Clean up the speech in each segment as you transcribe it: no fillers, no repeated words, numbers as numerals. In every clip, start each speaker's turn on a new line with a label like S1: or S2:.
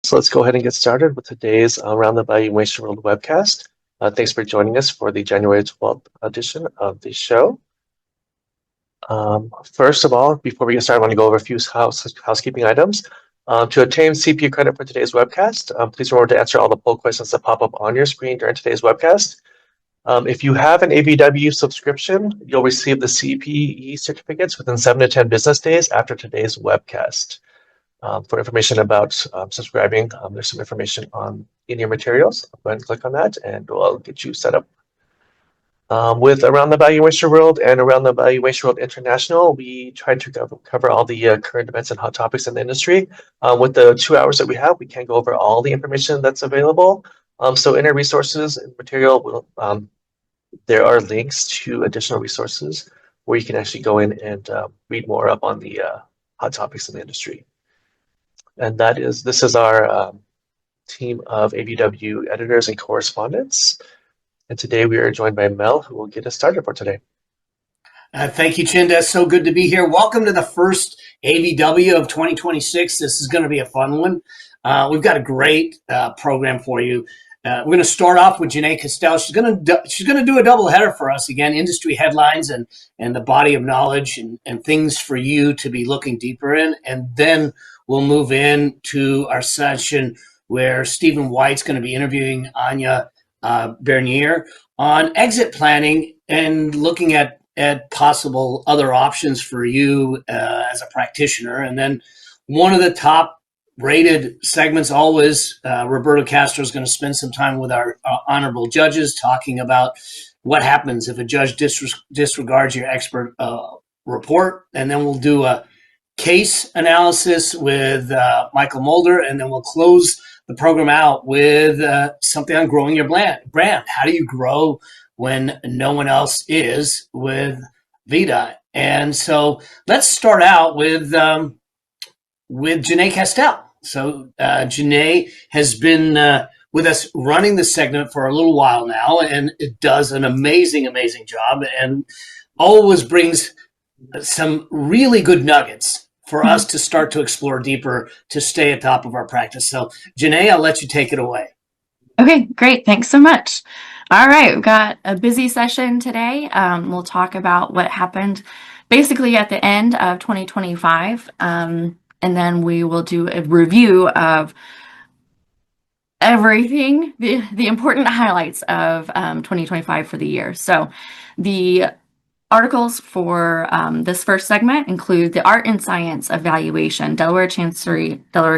S1: So let's go ahead and get started with today's Around the Valuation World webcast. Thanks for joining us for the January 12th edition of the show. First of all, before we get started, I want to go over a few housekeeping items. To obtain CPU credit for today's webcast, please remember to answer all the poll questions that pop up on your screen during today's webcast. If you have an AVW subscription, you'll receive the CPE certificates within 7 to 10 business days after today's webcast. For information about subscribing, there's some information in your materials. Go ahead and click on that and we'll get you set up. With Around the Valuation World and Around the Valuation World International, we try to cover all the current events and hot topics in the industry. With the 2 hours that we have, we can't go over all the information that's available. So in our resources and material, there are links to additional resources where you can actually go in and read more up on the hot topics in the industry. And this is our team of AVW editors and correspondents. And today we are joined by Mel, who will get us started for today.
S2: Thank you, Chinda. So good to be here. Welcome to the first AVW of 2026. This is going to be a fun one. We've got a great program for you. We're going to start off with Janae Castell. She's going to do a double header for us again, industry headlines and the body of knowledge and things for you to be looking deeper in. And then we'll move into our session where Stephen White's going to be interviewing Anja Bernier on exit planning and looking at possible other options for you as a practitioner. And then one of the top rated segments always, Roberto Castro is going to spend some time with our honorable judges talking about what happens if a judge disregards your expert report. And then we'll do a case analysis with Michael Mulder, and then we'll close the program out with something on growing your brand. How do you grow when no one else is with Vaida? And so let's start out with Janae Castell. So Janae has been with us running the segment for a little while now, and it does an amazing, amazing job and always brings some really good nuggets for us to start to explore deeper to stay at top of our practice. So Janae, I'll let you take it away.
S3: Okay, great. Thanks so much. All right, we've got a busy session today. We'll talk about what happened basically at the end of 2025. And then we will do a review of everything, the important highlights of 2025 for the year. So the articles for this first segment include The Art and Science of Valuation, Delaware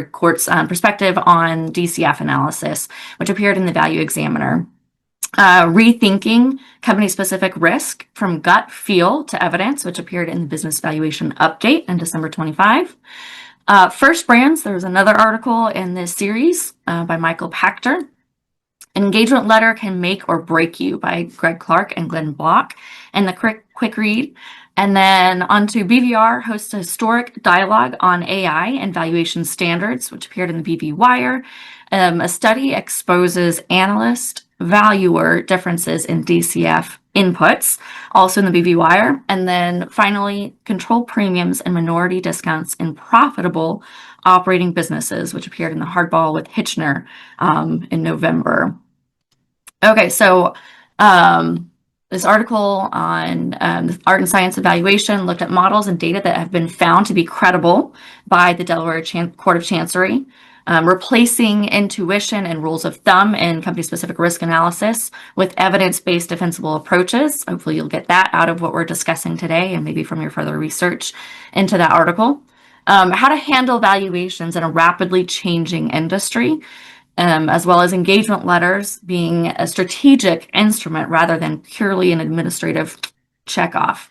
S3: Court's perspective on DCF analysis, which appeared in the Value Examiner. Rethinking Company-Specific Risk from Gut Feel to Evidence, which appeared in the Business Valuation Update in December 25. First Brands, there was another article in this series by Michael Pachter. An Engagement Letter Can Make or Break You by Greg Clark and Glenn Block, and the quick read. And then on to BVR hosts a historic dialogue on AI and valuation standards, which appeared in the BV Wire. A study exposes analyst valuer differences in DCF inputs, also in the BV Wire. And then finally, Control Premiums and Minority Discounts in Profitable Operating Businesses, which appeared in the Hardball with Hitchner in November. Okay, so this article on the Art and Science of Valuation looked at models and data that have been found to be credible by the Delaware Court of Chancery, replacing intuition and rules of thumb in company-specific risk analysis with evidence-based defensible approaches. Hopefully you'll get that out of what we're discussing today and maybe from your further research into that article. How to handle valuations in a rapidly changing industry, as well as engagement letters being a strategic instrument rather than purely an administrative checkoff.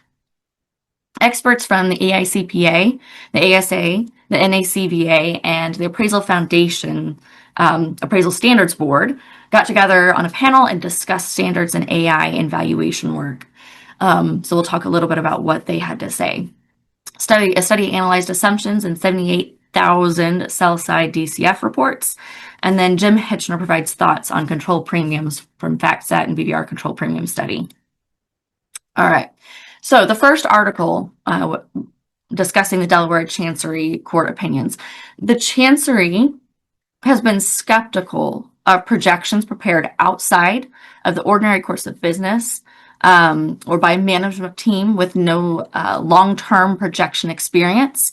S3: Experts from the EICPA, the ASA, the NACVA, and the Appraisal Foundation Appraisal Standards Board got together on a panel and discussed standards in AI and valuation work. So we'll talk a little bit about what they had to say. A study analyzed assumptions in 78,000 sell-side DCF reports. And then Jim Hitchner provides thoughts on control premiums from FactSet and BVR control premium study. All right. So the first article discussing the Delaware Chancery Court opinions. The Chancery has been skeptical of projections prepared outside of the ordinary course of business, or by a management team with no long-term projection experience,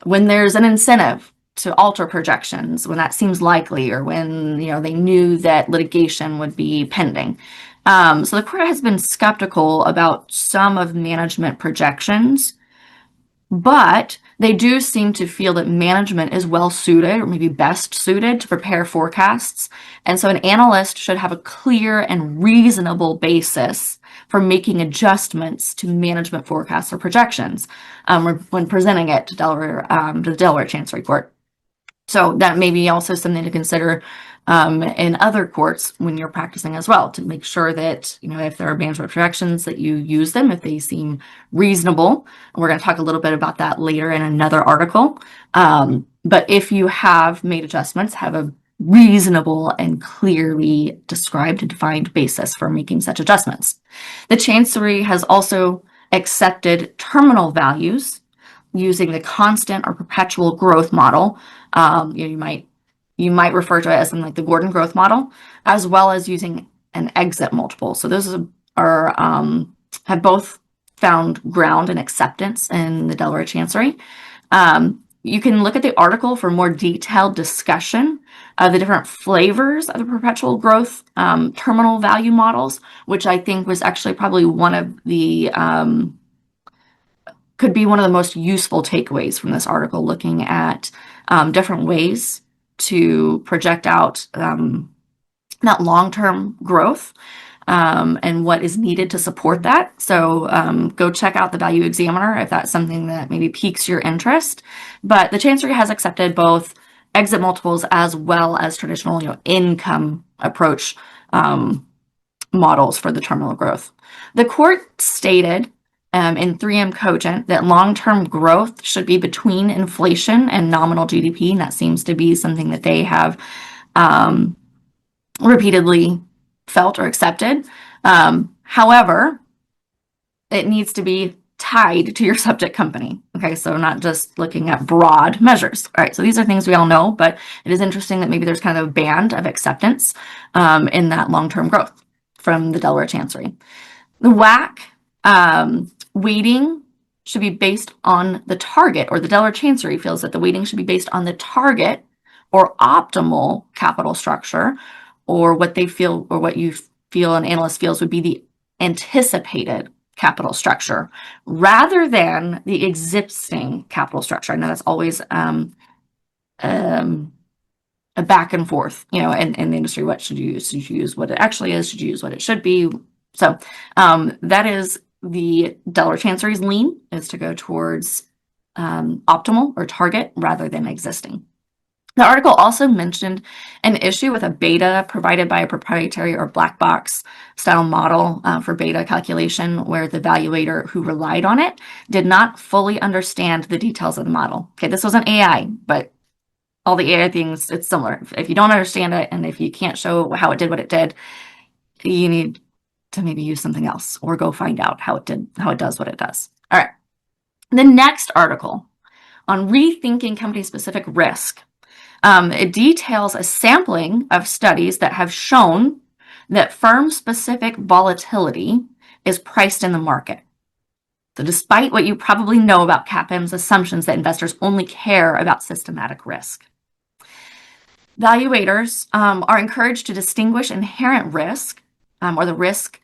S3: when there's an incentive to alter projections, when that seems likely, or when they knew that litigation would be pending. So the court has been skeptical about some of management projections, but they do seem to feel that management is well suited, or maybe best suited, to prepare forecasts. And so an analyst should have a clear and reasonable basis for making adjustments to management forecasts or projections when presenting it to the Delaware Chancery Court. So that may be also something to consider in other courts when you're practicing as well, to make sure that, if there are management projections, that you use them if they seem reasonable. And we're going to talk a little bit about that later in another article. But if you have made adjustments, have a reasonable and clearly described and defined basis for making such adjustments. The Chancery has also accepted terminal values using the constant or perpetual growth model. You might refer to it as something like the Gordon growth model, as well as using an exit multiple. So those have both found ground and acceptance in the Delaware Chancery. You can look at the article for more detailed discussion of the different flavors of the perpetual growth terminal value models, which I think was actually probably could be one of the most useful takeaways from this article, looking at different ways to project out that long-term growth and what is needed to support that. So go check out the Value Examiner if that's something that maybe piques your interest. But the Chancery has accepted both exit multiples as well as traditional income approach models for the terminal growth. The court stated in 3M Cogent that long-term growth should be between inflation and nominal GDP, and that seems to be something that they have repeatedly felt or accepted. However, it needs to be tied to your subject company. Okay, so not just looking at broad measures. All right, so these are things we all know, but it is interesting that maybe there's kind of a band of acceptance in that long-term growth from the Delaware Chancery. The WACC weighting should be based on the target, or the Delaware Chancery feels that the weighting should be based on the target or optimal capital structure, or what they feel, or what you feel an analyst feels would be the anticipated capital structure, rather than the existing capital structure. I know that's always a back and forth, in the industry. What should you use? Should you use what it actually is? Should you use what it should be? So that is the Delaware Chancery's lean, is to go towards optimal or target rather than existing. The article also mentioned an issue with a beta provided by a proprietary or black box style model for beta calculation, where the evaluator who relied on it did not fully understand the details of the model. Okay, this wasn't AI, but all the AI things, it's similar. If you don't understand it, and if you can't show how it did what it did, you need to maybe use something else, or go find out how it does what it does. All right. The next article on rethinking company-specific risk. It details a sampling of studies that have shown that firm-specific volatility is priced in the market. So despite what you probably know about CAPM's assumptions that investors only care about systematic risk. Valuators are encouraged to distinguish inherent risk, or the risk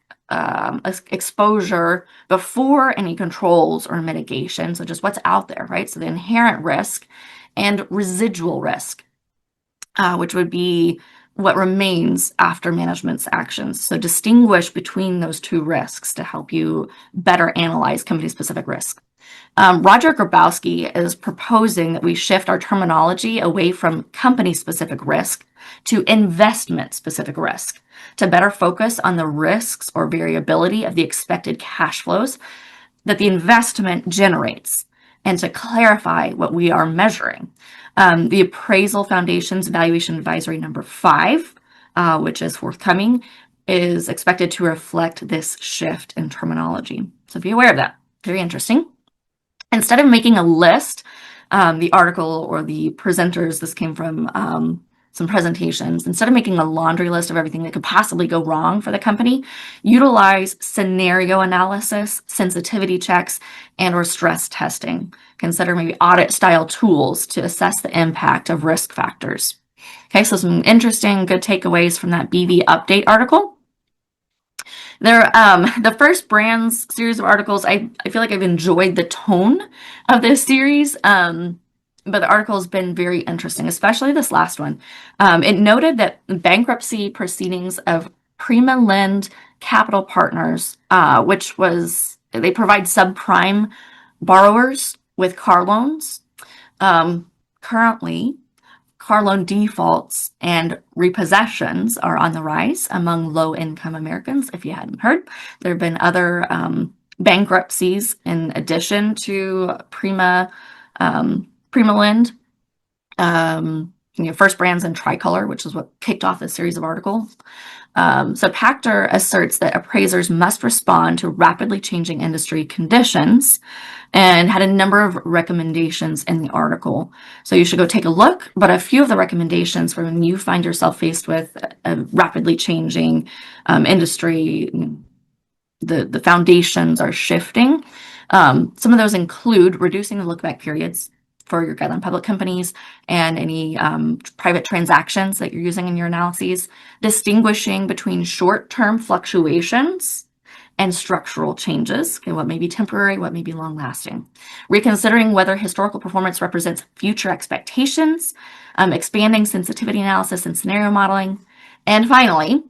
S3: exposure before any controls or mitigation. So just what's out there, right? So the inherent risk and residual risk, which would be what remains after management's actions. So distinguish between those two risks to help you better analyze company-specific risk. Roger Grabowski is proposing that we shift our terminology away from company-specific risk to investment-specific risk, to better focus on the risks or variability of the expected cash flows that the investment generates, and to clarify what we are measuring. The Appraisal Foundation's Valuation Advisory number 5, which is forthcoming, is expected to reflect this shift in terminology. So be aware of that. Very interesting. Instead of making a list, the article or the presenters, this came from some presentations, instead of making a laundry list of everything that could possibly go wrong for the company, utilize scenario analysis, sensitivity checks, and or stress testing. Consider maybe audit style tools to assess the impact of risk factors. Okay, so some interesting, good takeaways from that BV update article. The first brands series of articles, I feel like I've enjoyed the tone of this series, but the article has been very interesting, especially this last one. It noted that bankruptcy proceedings of Prima Lend Capital Partners, which was, they provide subprime borrowers with car loans. Currently, car loan defaults and repossessions are on the rise among low-income Americans, if you hadn't heard. There have been other bankruptcies in addition to Prima Lend. First Brands and Tricolor, which is what kicked off this series of articles. So Pachter asserts that appraisers must respond to rapidly changing industry conditions and had a number of recommendations in the article. So you should go take a look, but a few of the recommendations for when you find yourself faced with a rapidly changing industry, the foundations are shifting. Some of those include reducing the look-back periods for your guideline public companies and any private transactions that you're using in your analyses, distinguishing between short-term fluctuations and structural changes, okay, what may be temporary, what may be long-lasting, reconsidering whether historical performance represents future expectations, expanding sensitivity analysis and scenario modeling, and finally,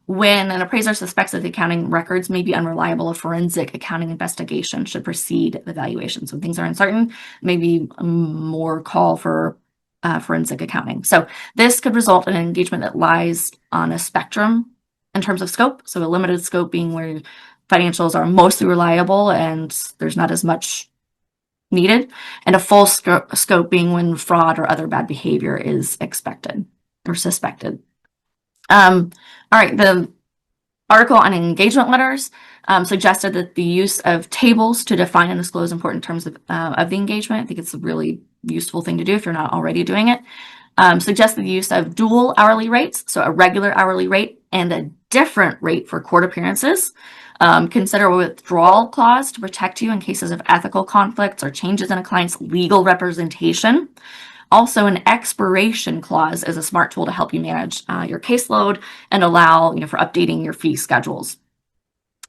S3: when an appraiser suspects that the accounting records may be unreliable, a forensic accounting investigation should precede the valuation. So when things are uncertain, maybe more call for forensic accounting. So this could result in an engagement that lies on a spectrum in terms of scope. So a limited scope being where financials are mostly reliable and there's not as much needed, and a full scope being when fraud or other bad behavior is expected or suspected. All right, the article on engagement letters suggested that the use of tables to define and disclose important terms of the engagement, I think it's a really useful thing to do if you're not already doing it, suggested the use of dual hourly rates, so a regular hourly rate and a different rate for court appearances. Consider a withdrawal clause to protect you in cases of ethical conflicts or changes in a client's legal representation. Also, an expiration clause is a smart tool to help you manage your caseload and allow for updating your fee schedules.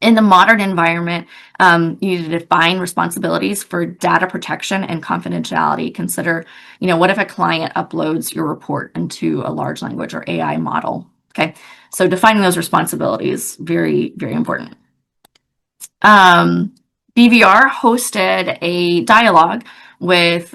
S3: In the modern environment, you need to define responsibilities for data protection and confidentiality. Consider, what if a client uploads your report into a large language or AI model? Okay, so defining those responsibilities, very, very important. BVR hosted a dialogue with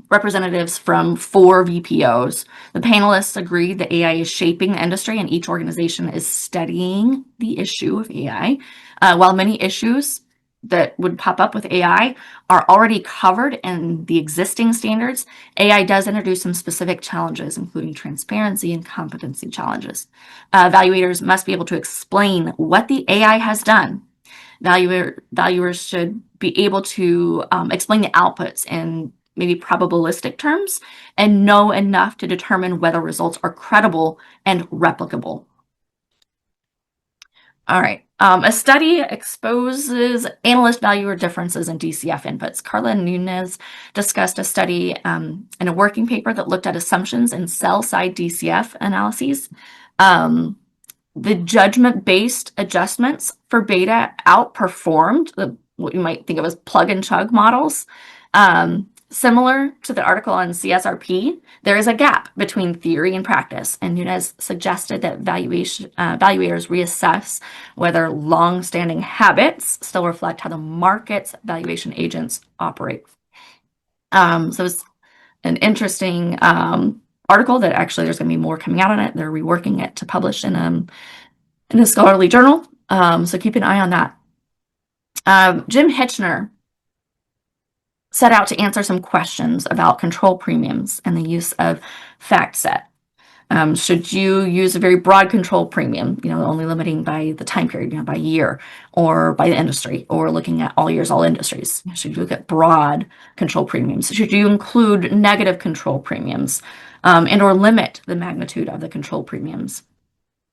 S3: representatives from 4 VPOs. The panelists agreed that AI is shaping the industry and each organization is studying the issue of AI. While many issues that would pop up with AI are already covered in the existing standards, AI does introduce some specific challenges, including transparency and competency challenges. Evaluators must be able to explain what the AI has done. Valuers should be able to explain the outputs in maybe probabilistic terms and know enough to determine whether results are credible and replicable. All right. A study exposes analyst valuer differences in DCF inputs. Carla Nunez discussed a study in a working paper that looked at assumptions in sell-side DCF analyses. The judgment-based adjustments for beta outperformed what you might think of as plug-and-chug models. Similar to the article on CSRP, there is a gap between theory and practice, and Nunez suggested that evaluators reassess whether long-standing habits still reflect how the market's valuation agents operate. So it's an interesting article that actually there's going to be more coming out on it. They're reworking it to publish in a scholarly journal, so keep an eye on that. Jim Hitchner set out to answer some questions about control premiums and the use of FactSet. Should you use a very broad control premium, only limiting by the time period, by year or by the industry, or looking at all years, all industries? Should you look at broad control premiums? Should you include negative control premiums and or limit the magnitude of the control premiums?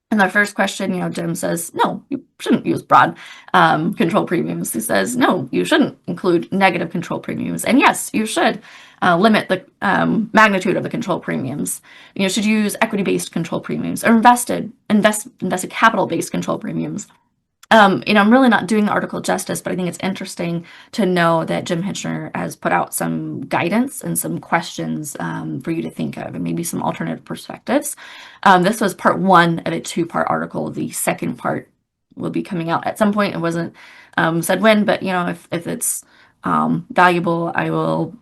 S3: And the first question, Jim says, no, you shouldn't use broad control premiums. He says, no, you shouldn't include negative control premiums. And yes, you should limit the magnitude of the control premiums. Should you use equity-based control premiums or invested capital-based control premiums? I'm really not doing the article justice, but I think it's interesting to know that Jim Hitchner has put out some guidance and some questions for you to think of, and maybe some alternative perspectives. This was part one of a two-part article. The second part will be coming out at some point. It wasn't said when, but if it's valuable, I will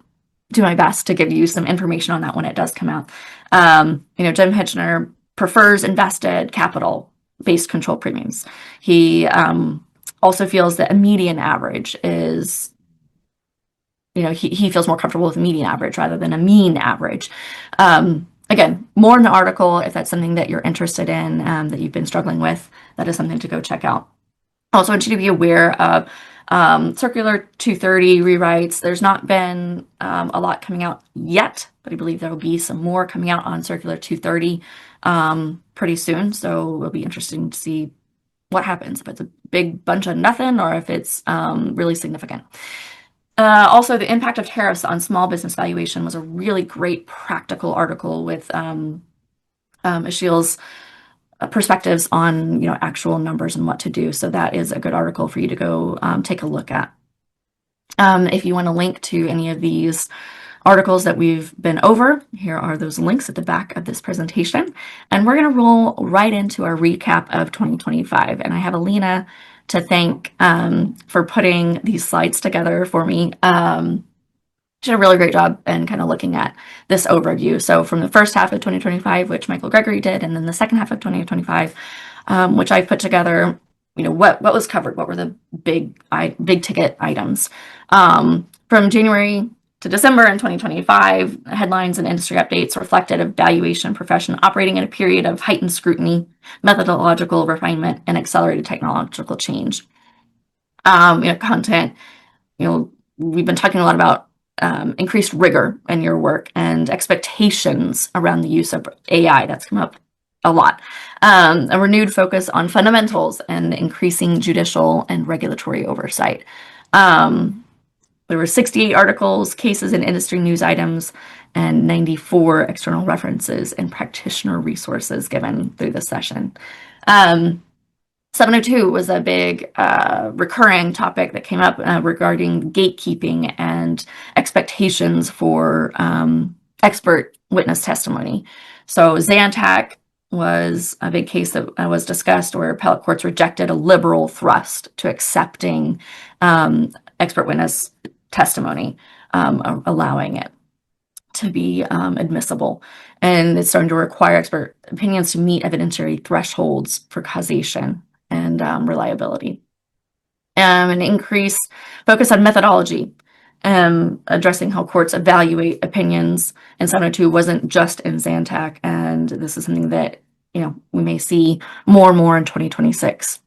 S3: do my best to give you some information on that when it does come out. Jim Hitchner prefers invested capital-based control premiums. He also feels that a median average is, he feels more comfortable with a median average rather than a mean average. Again, more in the article if that's something that you're interested in, that you've been struggling with. That is something to go check out. I also want you to be aware of Circular 230 rewrites. There's not been a lot coming out yet, but I believe there will be some more coming out on Circular 230 pretty soon. So it'll be interesting to see what happens, if it's a big bunch of nothing or if it's really significant. Also, the impact of tariffs on small business valuation was a really great practical article with Ashil's perspectives on actual numbers and what to do. So that is a good article for you to go take a look at. If you want to link to any of these articles that we've been over, here are those links at the back of this presentation. And we're going to roll right into our recap of 2025. And I have Alina to thank for putting these slides together for me. She did a really great job in kind of looking at this overview. So from the first half of 2025, which Michael Gregory did, and then the second half of 2025, which I put together, what was covered, what were the big ticket items. From January to December in 2025, headlines and industry updates reflected a valuation profession operating in a period of heightened scrutiny, methodological refinement, and accelerated technological change. Content, we've been talking a lot about increased rigor in your work and expectations around the use of AI. That's come up a lot. A renewed focus on fundamentals and increasing judicial and regulatory oversight. There were 68 articles, cases, and industry news items, and 94 external references and practitioner resources given through the session. 702 was a big recurring topic that came up regarding gatekeeping and expectations for expert witness testimony. So Zantac was a big case that was discussed where appellate courts rejected a liberal thrust to accepting expert witness testimony, allowing it to be admissible. And it's starting to require expert opinions to meet evidentiary thresholds for causation and reliability. An increased focus on methodology, addressing how courts evaluate opinions. And 702 wasn't just in Zantac, and this is something that we may see more and more in 2026.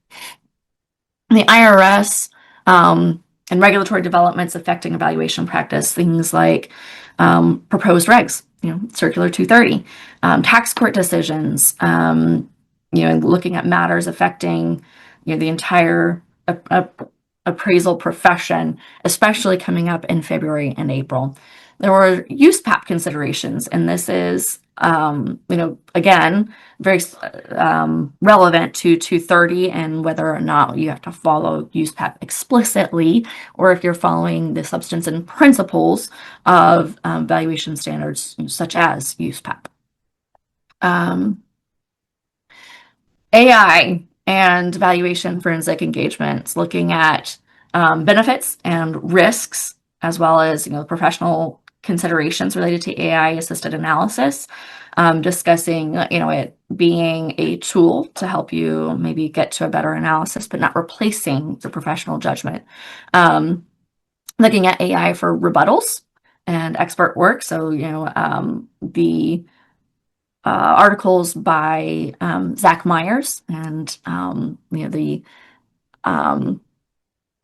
S3: The IRS and regulatory developments affecting evaluation practice, things like proposed regs, Circular 230, tax court decisions, looking at matters affecting the entire appraisal profession, especially coming up in February and April. There were USPAP considerations, and this is, again, very relevant to 230 and whether or not you have to follow USPAP explicitly, or if you're following the substance and principles of valuation standards such as USPAP. AI and valuation forensic engagements, looking at benefits and risks, as well as professional considerations related to AI assisted analysis, discussing it being a tool to help you maybe get to a better analysis, but not replacing the professional judgment. Looking at AI for rebuttals and expert work, so the articles by Zach Myers and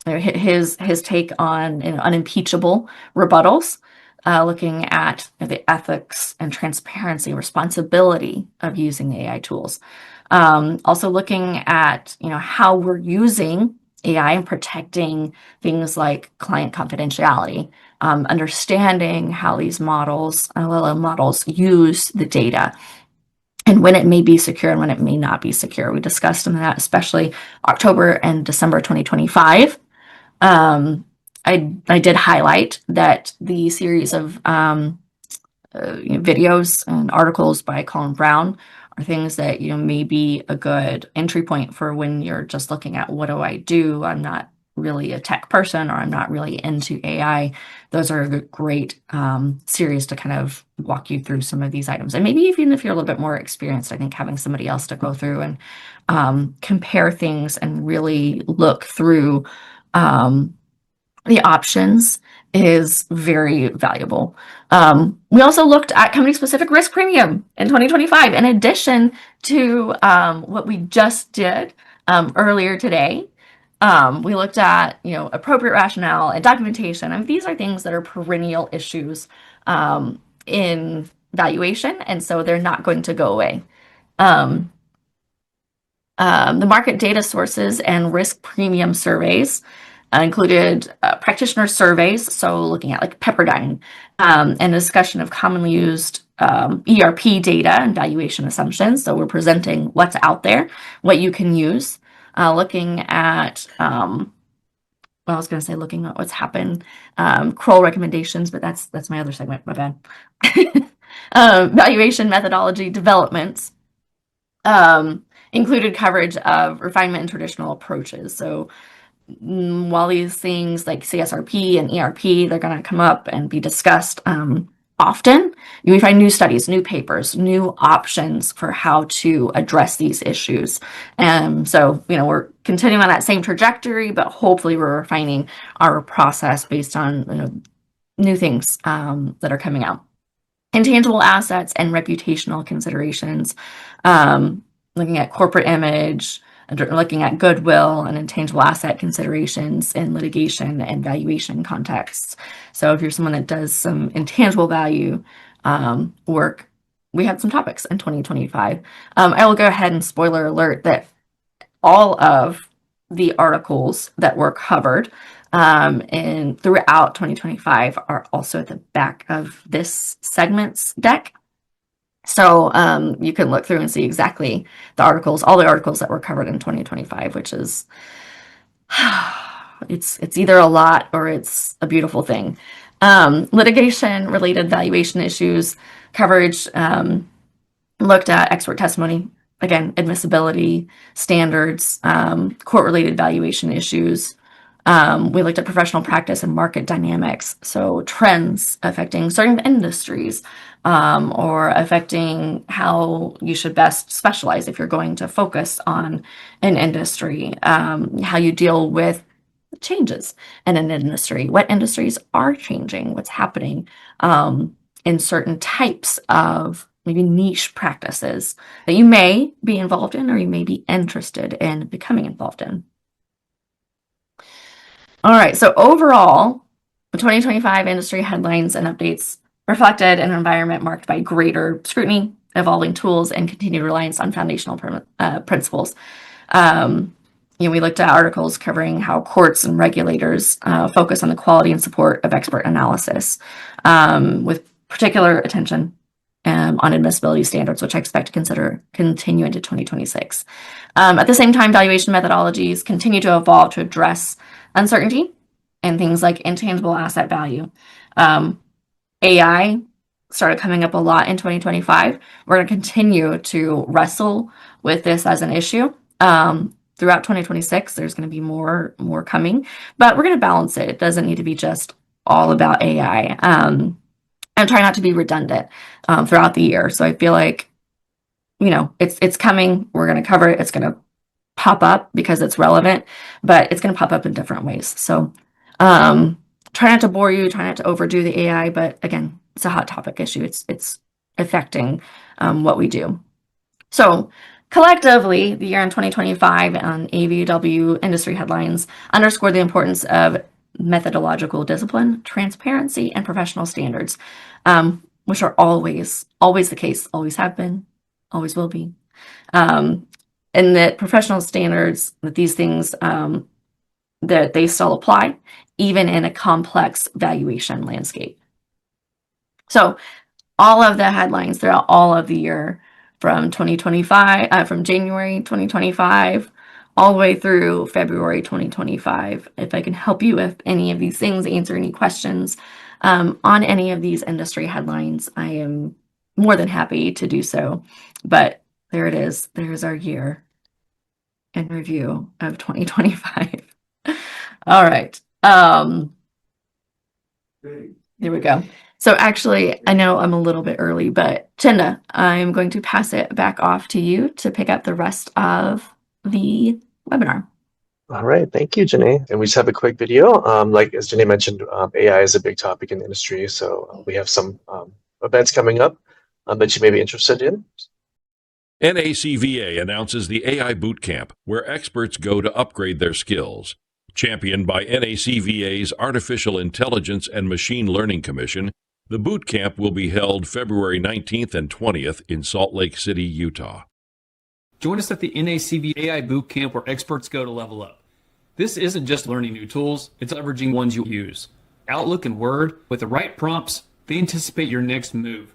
S3: his take on unimpeachable rebuttals, looking at the ethics and transparency, responsibility of using the AI tools. Also looking at how we're using AI and protecting things like client confidentiality, understanding how these models, LLM models, use the data, and when it may be secure and when it may not be secure. We discussed some of that, especially October and December 2025. I did highlight that the series of videos and articles by Colin Brown are things that may be a good entry point for when you're just looking at what do I do? I'm not really a tech person, or I'm not really into AI. Those are a great series to kind of walk you through some of these items. And maybe even if you're a little bit more experienced, I think having somebody else to go through and compare things and really look through the options is very valuable. We also looked at company-specific risk premium in 2025, in addition to what we just did earlier today. We looked at appropriate rationale and documentation. I mean, these are things that are perennial issues in valuation, and so they're not going to go away. The market data sources and risk premium surveys included practitioner surveys, so looking at like Pepperdine, and a discussion of commonly used ERP data and valuation assumptions. So we're presenting what's out there, what you can use, looking at, well, I was going to say looking at what's happened, Kroll recommendations, but that's my other segment, my bad. Valuation methodology developments included coverage of refinement and traditional approaches. So while these things like CSRP and ERP, they're going to come up and be discussed often, we find new studies, new papers, new options for how to address these issues. So, we're continuing on that same trajectory, but hopefully we're refining our process based on new things that are coming out. Intangible assets and reputational considerations, looking at corporate image, looking at goodwill and intangible asset considerations in litigation and valuation contexts. So if you're someone that does some intangible value work, we had some topics in 2025. I will go ahead and spoiler alert that all of the articles that were covered and throughout 2025 are also at the back of this segment's deck. So you can look through and see exactly all the articles that were covered in 2025, which is, it's either a lot or it's a beautiful thing. Litigation related valuation issues coverage looked at expert testimony, again, admissibility, standards, court related valuation issues. We looked at professional practice and market dynamics, so trends affecting certain industries, or affecting how you should best specialize if you're going to focus on an industry, how you deal with changes in an industry, what industries are changing, what's happening in certain types of maybe niche practices that you may be involved in or you may be interested in becoming involved in. All right, so overall, the 2025 industry headlines and updates reflected an environment marked by greater scrutiny, evolving tools, and continued reliance on foundational principles. We looked at articles covering how courts and regulators focus on the quality and support of expert analysis, with particular attention on admissibility standards, which I expect to continue into 2026. At the same time, valuation methodologies continue to evolve to address uncertainty and things like intangible asset value. AI started coming up a lot in 2025. We're going to continue to wrestle with this as an issue. Throughout 2026, there's going to be more coming, but we're going to balance it. It doesn't need to be just all about AI. And try not to be redundant throughout the year. So I feel like, it's coming. We're going to cover it. It's going to pop up because it's relevant, but it's going to pop up in different ways. So try not to bore you, try not to overdo the AI, but again, it's a hot topic issue. It's affecting what we do. So collectively, the year in 2025 on AVW industry headlines underscore the importance of methodological discipline, transparency, and professional standards, which are always the case, always have been, always will be. And that professional standards, that these things, that they still apply, even in a complex valuation landscape. So all of the headlines throughout all of the year from 2025, from January 2025 all the way through February 2025. If I can help you with any of these things, answer any questions on any of these industry headlines, I am more than happy to do so. But there it is. There's our year in review of 2025. All right. There we go. So actually, I know I'm a little bit early, but Chinda, I'm going to pass it back off to you to pick up the rest of the webinar.
S1: All right, thank you, Janae. And we just have a quick video. Like as Janae mentioned, AI is a big topic in the industry, so we have some events coming up that you may be interested in.
S4: NACVA announces the AI Bootcamp, where experts go to upgrade their skills. Championed by NACVA's Artificial Intelligence and Machine Learning Commission, the boot camp will be held February 19th and 20th in Salt Lake City, Utah.
S5: Join us at the NACV AI Boot Camp, where experts go to level up. This isn't just learning new tools, it's leveraging ones you use. Outlook and Word, with the right prompts, they anticipate your next move.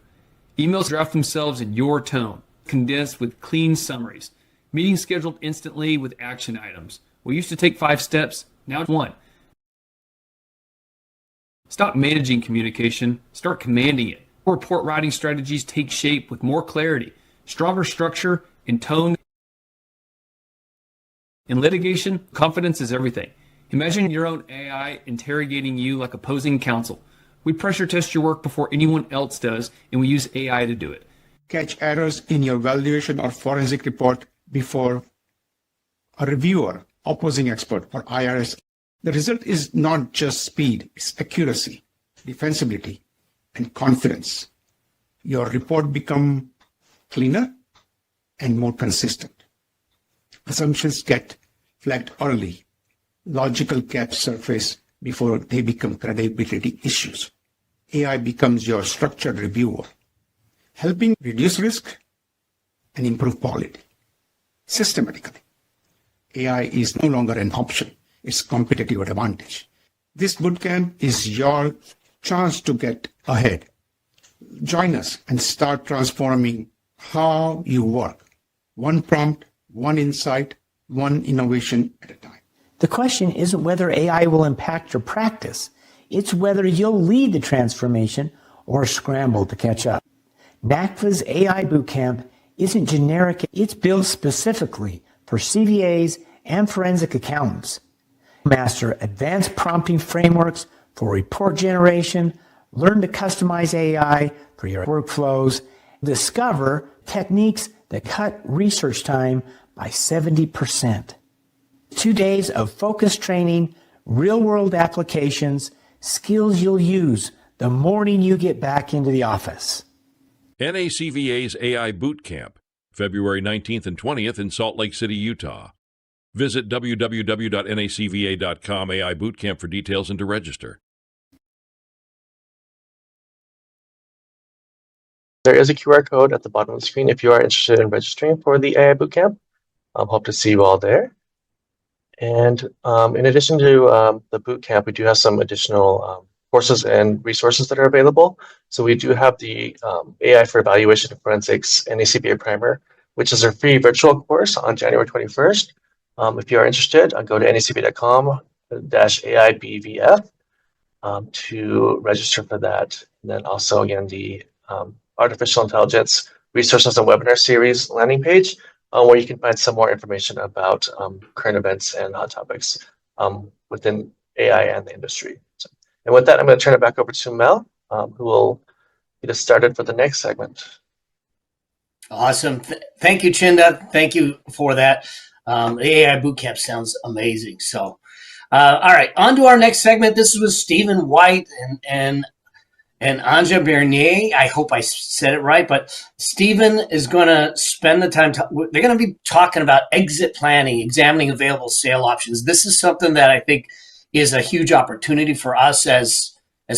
S5: Emails draft themselves in your tone, condensed with clean summaries. Meetings scheduled instantly with action items. We used to take 5 steps, now 1. Stop managing communication, start commanding it. Report writing strategies take shape with more clarity, stronger structure, and tone. In litigation, confidence is everything. Imagine your own AI interrogating you like opposing counsel. We pressure test your work before anyone else does, and we use AI to do it.
S6: Catch errors in your valuation or forensic report before a reviewer, opposing expert, or IRS. The result is not just speed, it's accuracy, defensibility, and confidence. Your report becomes cleaner and more consistent. Assumptions get flagged early. Logical gaps surface before they become credibility issues. AI becomes your structured reviewer, helping reduce risk and improve quality systematically. AI is no longer an option. It's competitive advantage. This bootcamp is your chance to get ahead. Join us and start transforming how you work. One prompt, one insight, one innovation at a time.
S7: The question isn't whether AI will impact your practice. It's whether you'll lead the transformation or scramble to catch up. NACVA's AI Bootcamp isn't generic. It's built specifically for CVAs and forensic accountants. Master advanced prompting frameworks for report generation, learn to customize AI for your workflows, discover techniques that cut research time by 70%. 2 days of focused training, real-world applications, skills you'll use the morning you get back into the office.
S4: NACVA's AI Boot Camp, February 19th and 20th in Salt Lake City, Utah. Visit www.nacva.com AI Bootcamp for details and to register.
S1: There is a QR code at the bottom of the screen if you are interested in registering for the AI Bootcamp. Hope to see you all there. And in addition to the bootcamp, we do have some additional courses and resources that are available. So we do have the AI for Evaluation and Forensics NACBA Primer, which is a free virtual course on January 21st. If you are interested, go to nacba.com/AIBVF to register for that. And then also, again, the Artificial Intelligence Resources and Webinar Series landing page, where you can find some more information about current events and hot topics within AI and the industry. So, and with that, I'm going to turn it back over to Mel, who will get us started for the next segment.
S2: Awesome. Thank you, Chinda. Thank you for that. The AI Bootcamp sounds amazing. So, all right, on to our next segment. This is with Stephen White, and And Anja Bernier, I hope I said it right, but Stephen is going to spend the time. They're going to be talking about exit planning, examining available sale options. This is something that I think is a huge opportunity for us as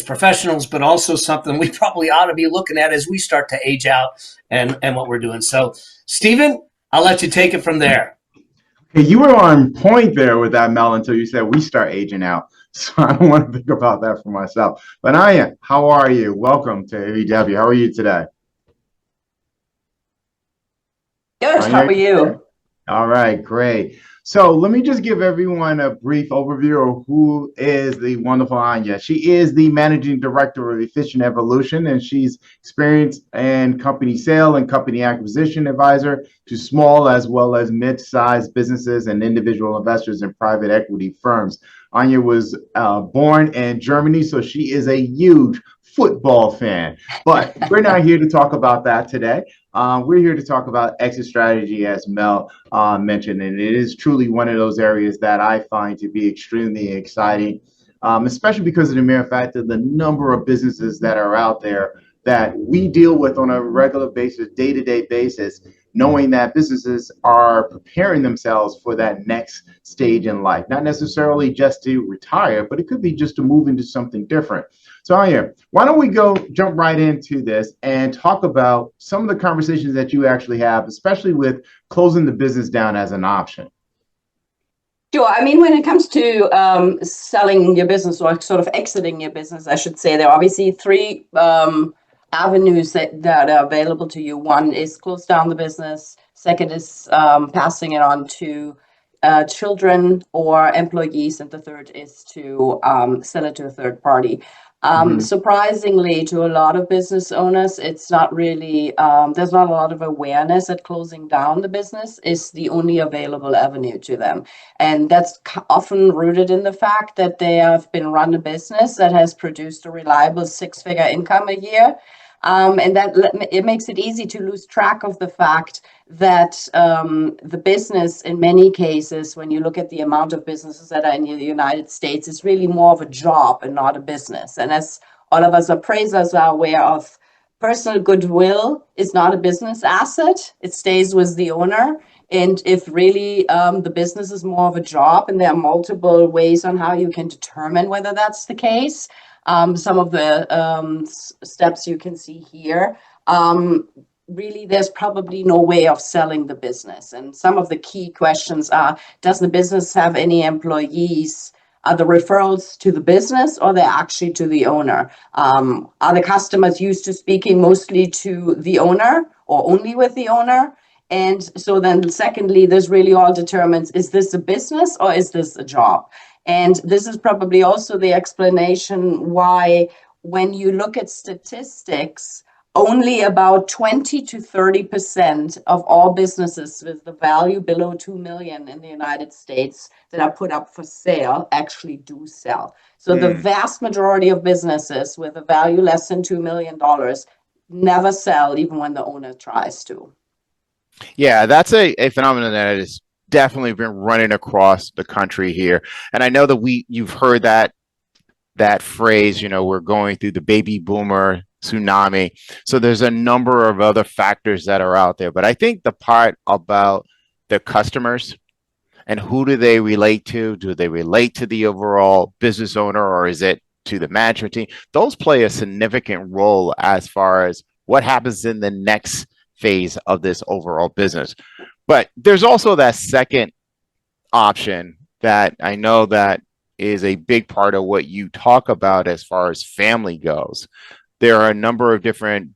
S2: professionals, but also something we probably ought to be looking at as we start to age out and what we're doing. So, Stephen, I'll let you take it from there.
S8: Hey, you were on point there with that, Mel, until you said we start aging out. So I don't want to think about that for myself. But Anja, how are you? Welcome to AVW. How are you today?
S9: Good. How are you?
S8: All right, great. So let me just give everyone a brief overview of who is the wonderful Anja. She is the managing director of Efficient Evolution, and she's experienced in company sale and company acquisition advisor to small as well as mid-sized businesses and individual investors in private equity firms. Anja was born in Germany, so she is a huge football fan. But we're not here to talk about that today. We're here to talk about exit strategy, as Mel mentioned, and it is truly one of those areas that I find to be extremely exciting, especially because of the mere fact of the number of businesses that are out there that we deal with on a regular basis, day-to-day basis, knowing that businesses are preparing themselves for that next stage in life, not necessarily just to retire, but it could be just to move into something different. So Anja, why don't we jump right into this and talk about some of the conversations that you actually have, especially with closing the business down as an option?
S9: Sure. I mean, when it comes to selling your business or sort of exiting your business, I should say, there are obviously three avenues that are available to you. One is close down the business. Second is passing it on to children or employees. And the third is to sell it to a third party. Surprisingly, to a lot of business owners, it's not really, there's not a lot of awareness that closing down the business is the only available avenue to them. And that's often rooted in the fact that they have been run a business that has produced a reliable six-figure income a year. And that it makes it easy to lose track of the fact that the business, in many cases, when you look at the amount of businesses that are in the United States, is really more of a job and not a business. And as all of us appraisers are aware of, personal goodwill is not a business asset. It stays with the owner. And if really the business is more of a job, and there are multiple ways on how you can determine whether that's the case, some of the steps you can see here, really there's probably no way of selling the business. And some of the key questions are, does the business have any employees? Are the referrals to the business or they're actually to the owner? Are the customers used to speaking mostly to the owner or only with the owner? And so then secondly, this really all determines, is this a business or is this a job? And this is probably also the explanation why when you look at statistics, only about 20 to 30% of all businesses with the value below 2 million in the United States that are put up for sale actually do sell. So the vast majority of businesses with a value less than $2 million never sell, even when the owner tries to.
S10: Yeah, that's a phenomenon that has definitely been running across the country here. And I know that you've heard that phrase, we're going through the baby boomer tsunami. So there's a number of other factors that are out there. But I think the part about the customers and who do they relate to? Do they relate to the overall business owner or is it to the management team? Those play a significant role as far as what happens in the next phase of this overall business. But there's also that second option that I know that is a big part of what you talk about as far as family goes. There are a number of different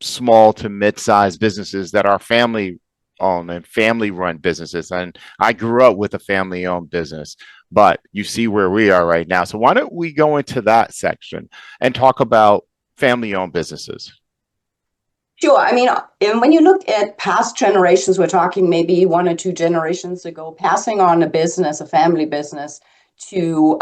S10: small to mid-sized businesses that are family-owned and family-run businesses. And I grew up with a family-owned business, but you see where we are right now. So why don't we go into that section and talk about family-owned businesses?
S9: Sure. I mean, when you look at past generations, we're talking maybe 1 or 2 generations ago, passing on a business, a family business, to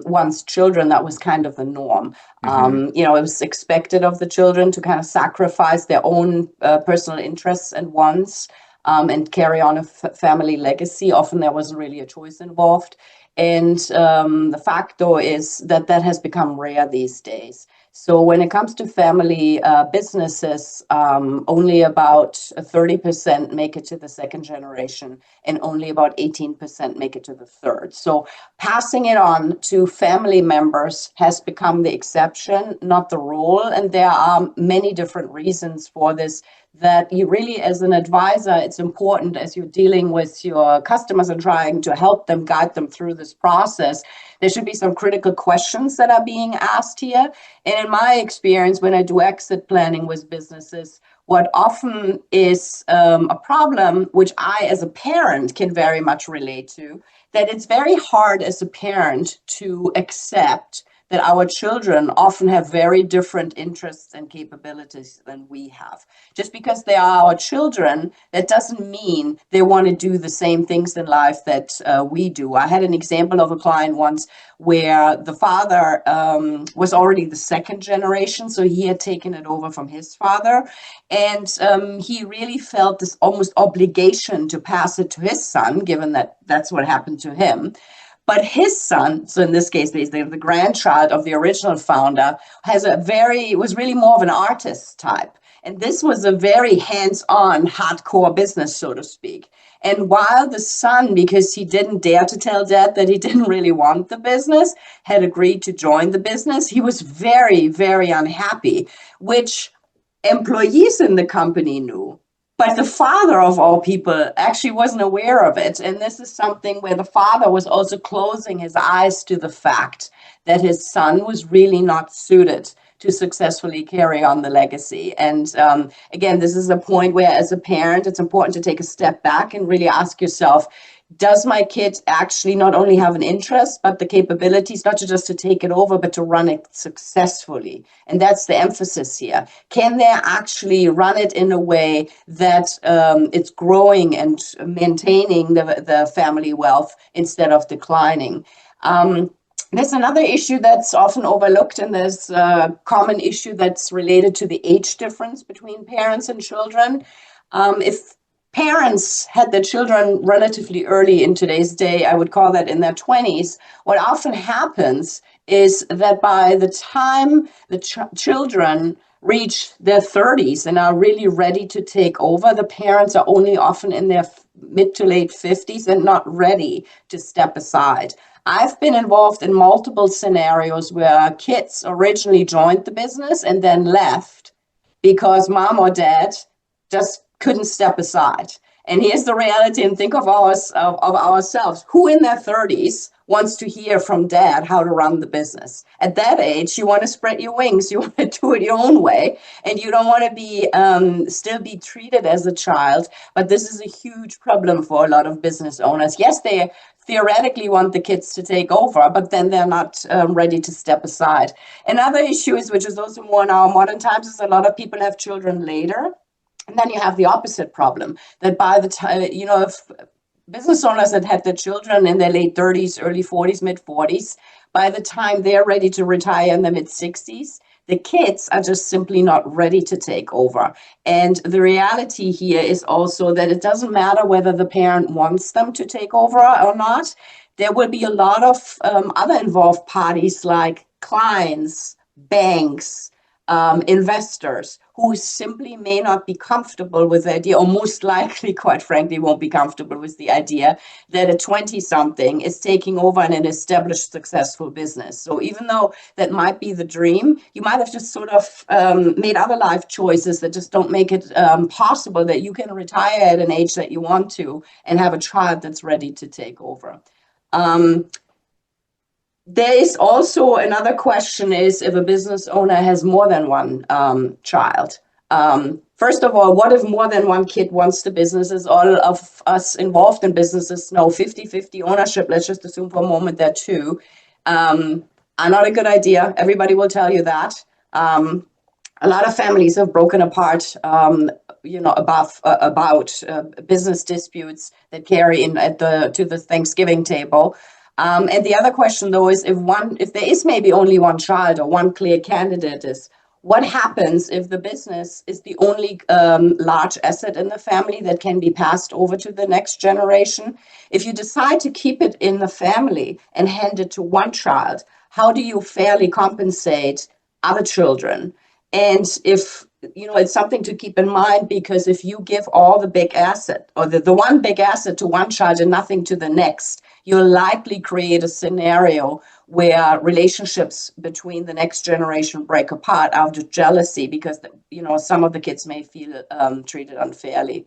S9: one's children, that was kind of the norm. It was expected of the children to kind of sacrifice their own personal interests and wants and carry on a family legacy. Often there wasn't really a choice involved. And the fact, though, is that has become rare these days. So when it comes to family businesses, only about 30% make it to the second generation, and only about 18% make it to the third. So passing it on to family members has become the exception, not the rule. And there are many different reasons for this, that you really, as an advisor, it's important as you're dealing with your customers and trying to help them, guide them through this process. There should be some critical questions that are being asked here. And in my experience, when I do exit planning with businesses, what often is a problem, which I as a parent can very much relate to, that it's very hard as a parent to accept that our children often have very different interests and capabilities than we have. Just because they are our children, that doesn't mean they want to do the same things in life that we do. I had an example of a client once where the father was already the second generation, so he had taken it over from his father, and he really felt this almost obligation to pass it to his son, given that that's what happened to him. But his son, so in this case, basically the grandchild of the original founder, was really more of an artist type. And this was a very hands-on, hardcore business, so to speak. And while the son, because he didn't dare to tell dad that he didn't really want the business, had agreed to join the business, he was very, very unhappy, which employees in the company knew. But the father of all people actually wasn't aware of it. And this is something where the father was also closing his eyes to the fact that his son was really not suited to successfully carry on the legacy. And again, this is a point where as a parent, it's important to take a step back and really ask yourself, does my kid actually not only have an interest, but the capabilities, not just to take it over, but to run it successfully? And that's the emphasis here. Can they actually run it in a way that it's growing and maintaining the family wealth instead of declining? There's another issue that's often overlooked, and there's a common issue that's related to the age difference between parents and children. If parents had their children relatively early in today's day, I would call that in their 20s, what often happens is that by the time the children reach their 30s and are really ready to take over, the parents are only often in their mid to late 50s and not ready to step aside. I've been involved in multiple scenarios where kids originally joined the business and then left because mom or dad just couldn't step aside. And here's the reality, and think of ourselves. Who in their 30s wants to hear from dad how to run the business? At that age, you want to spread your wings. You want to do it your own way, and you don't want to be still be treated as a child. But this is a huge problem for a lot of business owners. Yes, they theoretically want the kids to take over, but then they're not ready to step aside. Another issue is, which is also more in our modern times, is a lot of people have children later. And then you have the opposite problem, that by the time, if business owners that had their children in their late 30s, early 40s, mid 40s, by the time they're ready to retire in the mid 60s, the kids are just simply not ready to take over. And the reality here is also that it doesn't matter whether the parent wants them to take over or not. There will be a lot of other involved parties like clients, banks, investors who simply may not be comfortable with the idea, or most likely, quite frankly, won't be comfortable with the idea that a 20-something is taking over an established, successful business. So even though that might be the dream, you might have just sort of made other life choices that just don't make it possible that you can retire at an age that you want to and have a child that's ready to take over. There is also another question is if a business owner has more than one child. First of all, what if more than one kid wants the businesses? All of us involved in businesses know 50-50 ownership, let's just assume for a moment that two, are not a good idea. Everybody will tell you that. A lot of families have broken apart, about business disputes that carry in to the Thanksgiving table. And the other question, though, is if there is maybe only one child or one clear candidate, is what happens if the business is the only large asset in the family that can be passed over to the next generation? If you decide to keep it in the family and hand it to one child, how do you fairly compensate other children. And if, it's something to keep in mind, because if you give all the big asset, or the one big asset to one child and nothing to the next, you'll likely create a scenario where relationships between the next generation break apart out of jealousy, because, some of the kids may feel treated unfairly.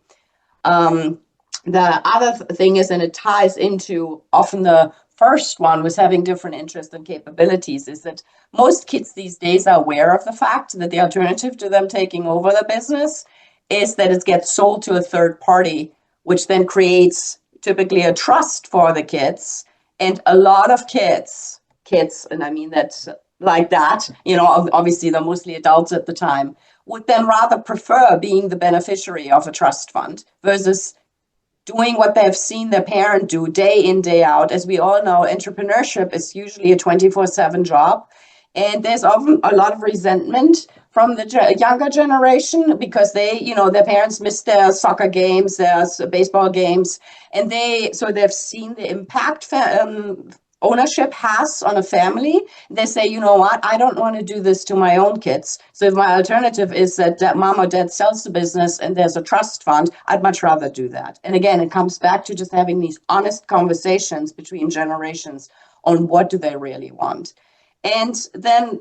S9: The other thing is, and it ties into often the first one, was having different interests and capabilities, is that most kids these days are aware of the fact that the alternative to them taking over the business is that it gets sold to a third party, which then creates typically a trust for the kids. And a lot of kids, and I mean that like that, obviously they're mostly adults at the time, would then rather prefer being the beneficiary of a trust fund versus doing what they've seen their parent do day in, day out. As we all know, entrepreneurship is usually a 24/7 job. And there's often a lot of resentment from the younger generation because their parents missed their soccer games, their baseball games, and they've seen the impact ownership has on a family. They say, you know what, I don't want to do this to my own kids. So if my alternative is that mom or dad sells the business and there's a trust fund, I'd much rather do that. And again, it comes back to just having these honest conversations between generations on what do they really want. And then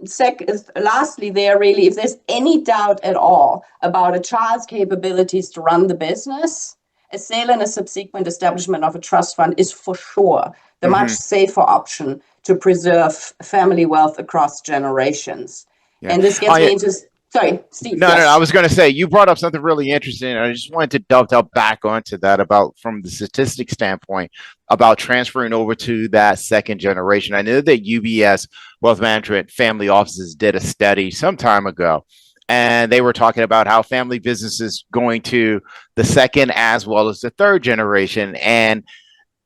S9: lastly, if there's any doubt at all about a child's capabilities to run the business, a sale and a subsequent establishment of a trust fund is for sure the much safer option to preserve family wealth across generations. Yeah. And this gets me into... Sorry, Steve.
S10: No, I was going to say, you brought up something really interesting. I just wanted to dovetail back onto that about, from the statistic standpoint, about transferring over to that second generation. I know that UBS Wealth Management Family Offices did a study some time ago, and they were talking about how family businesses going to the second as well as the third generation. And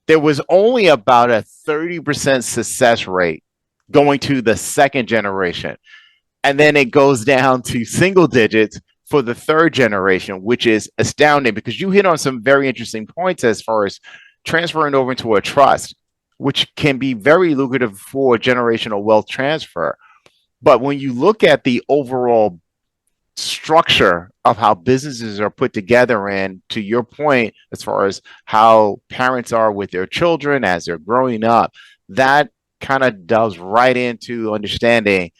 S10: there was only about a 30% success rate going to the second generation. And then it goes down to single digits for the third generation, which is astounding because you hit on some very interesting points as far as transferring over into a trust, which can be very lucrative for generational wealth transfer. But when you look at the overall structure of how businesses are put together, and to your point, as far as how parents are with their children as they're growing up, that kind of delves right into understanding,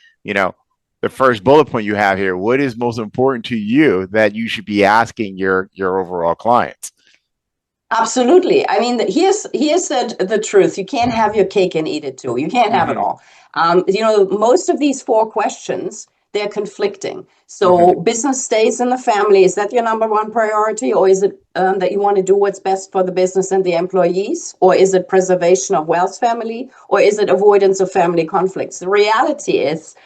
S10: the first bullet point you have here, what is most important to you that you should be asking your overall clients?
S9: Absolutely. I mean, here's the truth. You can't have your cake and eat it too. You can't have it all. Most of these four questions, they're conflicting. So business stays in the family. Is that your number one priority? Or is it that you want to do what's best for the business and the employees? Or is it preservation of wealth family? Or is it avoidance of family conflicts? The reality is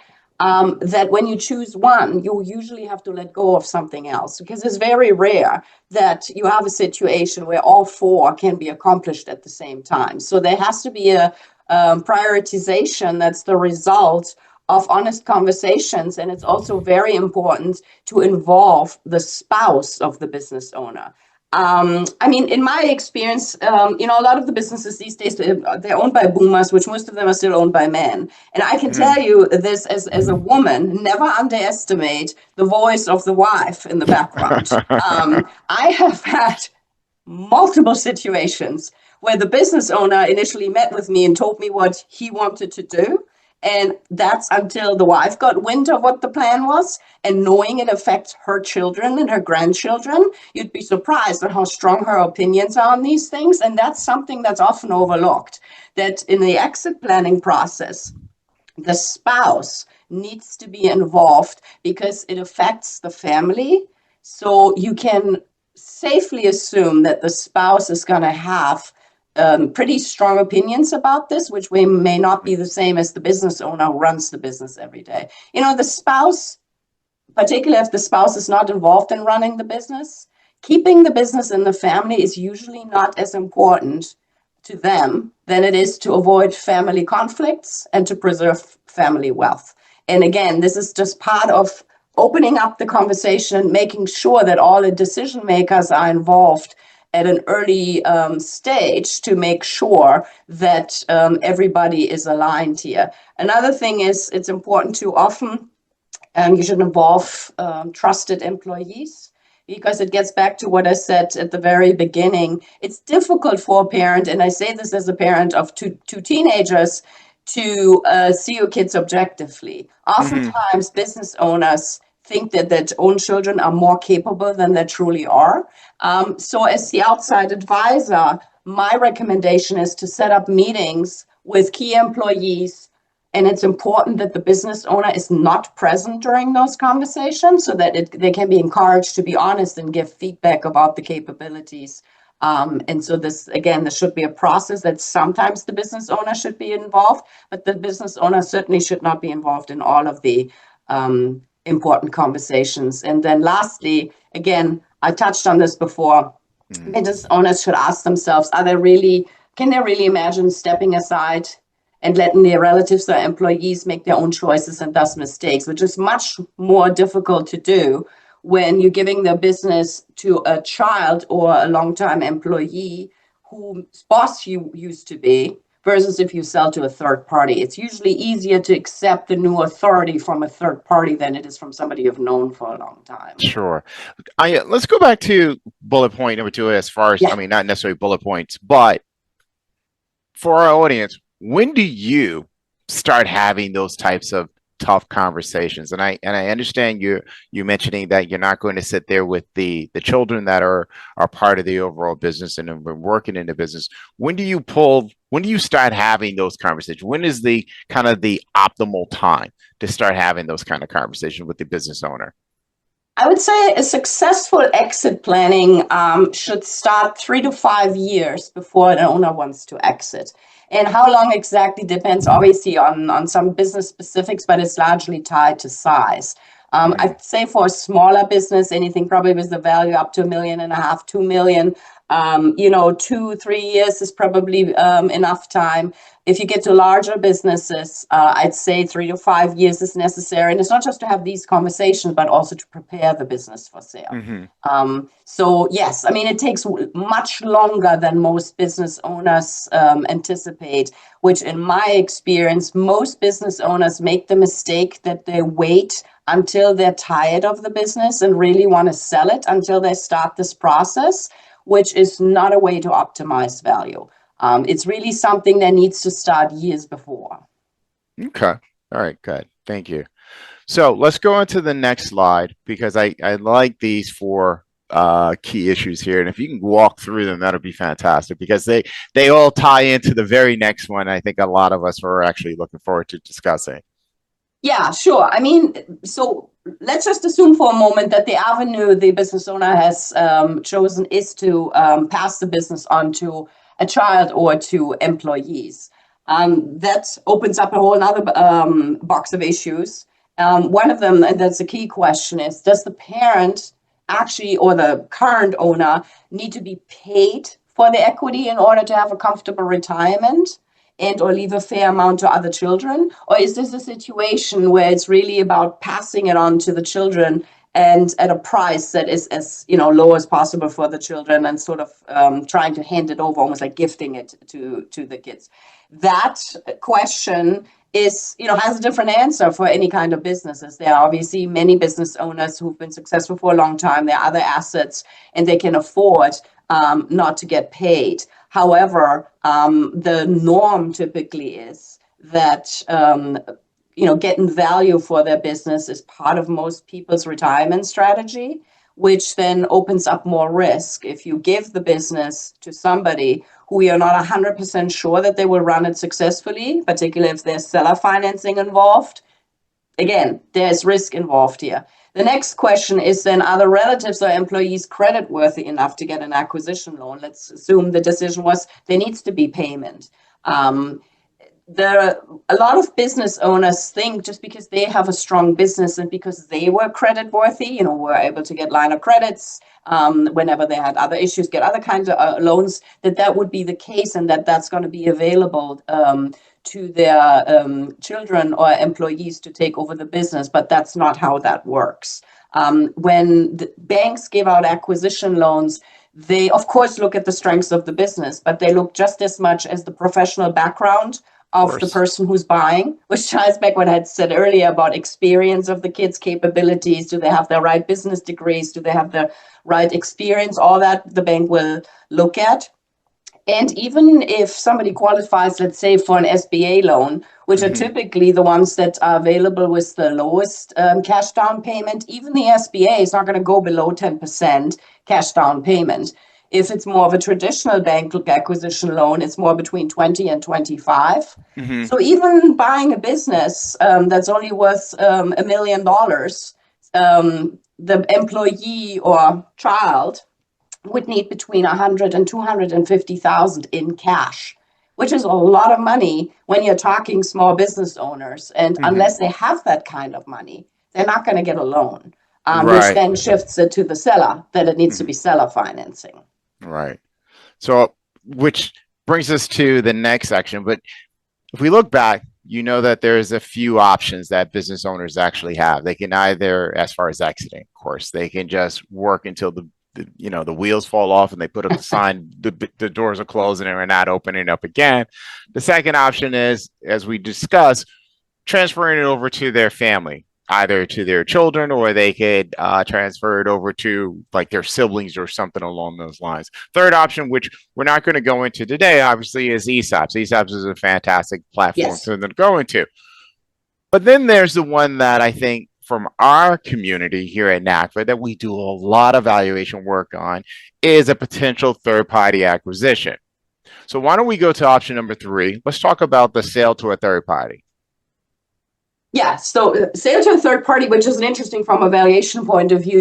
S9: that when you choose one, you usually have to let go of something else, because it's very rare that you have a situation where all four can be accomplished at the same time. So there has to be a prioritization that's the result of honest conversations. And it's also very important to involve the spouse of the business owner. In my experience, a lot of the businesses these days, they're owned by boomers, which most of them are still owned by men. And I can tell you this as a woman, never underestimate the voice of the wife in the background. I have had multiple situations where the business owner initially met with me and told me what he wanted to do. And that's until the wife got wind of what the plan was, and knowing it affects her children and her grandchildren, you'd be surprised at how strong her opinions are on these things. And that's something that's often overlooked, that in the exit planning process, the spouse needs to be involved because it affects the family. So you can safely assume that the spouse is going to have pretty strong opinions about this, which may not be the same as the business owner who runs the business every day. The spouse, particularly if the spouse is not involved in running the business, keeping the business in the family is usually not as important to them than it is to avoid family conflicts and to preserve family wealth. And again, this is just part of opening up the conversation, making sure that all the decision makers are involved at an early stage to make sure that everybody is aligned here. Another thing is, it's important to often and you should involve trusted employees, because it gets back to what I said at the very beginning. It's difficult for a parent, and I say this as a parent of two teenagers, to see your kids objectively. Oftentimes, business owners think that their own children are more capable than they truly are. So as the outside advisor, my recommendation is to set up meetings with key employees, and it's important that the business owner is not present during those conversations so that they can be encouraged to be honest and give feedback about the capabilities. And so this should be a process that sometimes the business owner should be involved, but the business owner certainly should not be involved in all of the important conversations. And then lastly, again, I touched on this before, business owners should ask themselves, can they really imagine stepping aside and letting their relatives or employees make their own choices and thus mistakes, which is much more difficult to do when you're giving the business to a child or a long-time employee whose boss you used to be, versus if you sell to a third party. It's usually easier to accept the new authority from a third party than it is from somebody you've known for a long time.
S10: Sure. Let's go back to bullet point number 2 as far as, I mean, not necessarily bullet points, but for our audience, when do you start having those types of tough conversations? And I understand you mentioning that you're not going to sit there with the children that are part of the overall business and have been working in the business. When do you start having those conversations? When is the kind of the optimal time to start having those kind of conversations with the business owner?
S9: I would say a successful exit planning should start 3 to 5 years before an owner wants to exit. And how long exactly depends obviously on some business specifics, but it's largely tied to size. I'd say for a smaller business, anything probably with the value up to $1.5 million, $2 million, 2-3 years is probably enough time. If you get to larger businesses, I'd say 3 to 5 years is necessary. And it's not just to have these conversations, but also to prepare the business for sale. So yes, I mean, it takes much longer than most business owners anticipate, which in my experience, most business owners make the mistake that they wait until they're tired of the business and really want to sell it until they start this process, which is not a way to optimize value. It's really something that needs to start years before.
S10: Okay. All right, good. Thank you. So let's go on to the next slide, because I like these 4 key issues here. And if you can walk through them, that'll be fantastic, because they all tie into the very next one. I think a lot of us are actually looking forward to discussing.
S9: Yeah, sure. I mean, so let's just assume for a moment that the avenue the business owner has chosen is to pass the business on to a child or to employees. That opens up a whole other box of issues. One of them, and that's a key question, is does the parent actually, or the current owner, need to be paid for the equity in order to have a comfortable retirement and or leave a fair amount to other children? Or is this a situation where it's really about passing it on to the children and at a price that is as low as possible for the children, and sort of trying to hand it over, almost like gifting it to the kids? That question is, has a different answer for any kind of businesses. There are obviously many business owners who've been successful for a long time. There are other assets and they can afford not to get paid. However, the norm typically is that getting value for their business is part of most people's retirement strategy, which then opens up more risk. If you give the business to somebody who you're not 100% sure that they will run it successfully, particularly if there's seller financing involved, again, there's risk involved here. The next question is then, are the relatives or employees creditworthy enough to get an acquisition loan? Let's assume the decision was there needs to be payment. A lot of business owners think just because they have a strong business and because they were credit worthy, were able to get line of credits whenever they had other issues, get other kinds of loans, that would be the case, and that's going to be available to their children or employees to take over the business. But that's not how that works. When the banks give out acquisition loans, they of course look at the strengths of the business, but they look just as much as the professional background of the person who's buying, which ties back what I had said earlier about experience of the kids' capabilities. Do they have the right business degrees? Do they have the right experience? All that the bank will look at. And even if somebody qualifies, let's say, for an SBA loan, which are typically the ones that are available with the lowest cash down payment, even the SBA is not going to go below 10% cash down payment. If it's more of a traditional bank acquisition loan, it's more between 20 and 25. So even buying a business that's only worth $1 million, the employee or child would need between 100 and 250,000 in cash, which is a lot of money when you're talking small business owners. And unless they have that kind of money, they're not going to get a loan, which then shifts it to the seller that it needs to be seller financing.
S10: Right. So, which brings us to the next section. But if we look back, you know that there's a few options that business owners actually have. They can either, as far as exiting, of course, they can just work until the wheels fall off and they put up a sign, the doors are closed and they're not opening up again. The second option is, as we discussed, transferring it over to their family, either to their children, or they could transfer it over to like their siblings or something along those lines. Third option, which we're not going to go into today, obviously, is ESOPs. ESOPs is a fantastic platform for them to go into. But then there's the one that I think from our community here at NACFA that we do a lot of valuation work on is a potential third-party acquisition. So why don't we go to option number 3? Let's talk about the sale to a third party.
S9: Yeah, so sale to a third party, which is an interesting from a valuation point of view,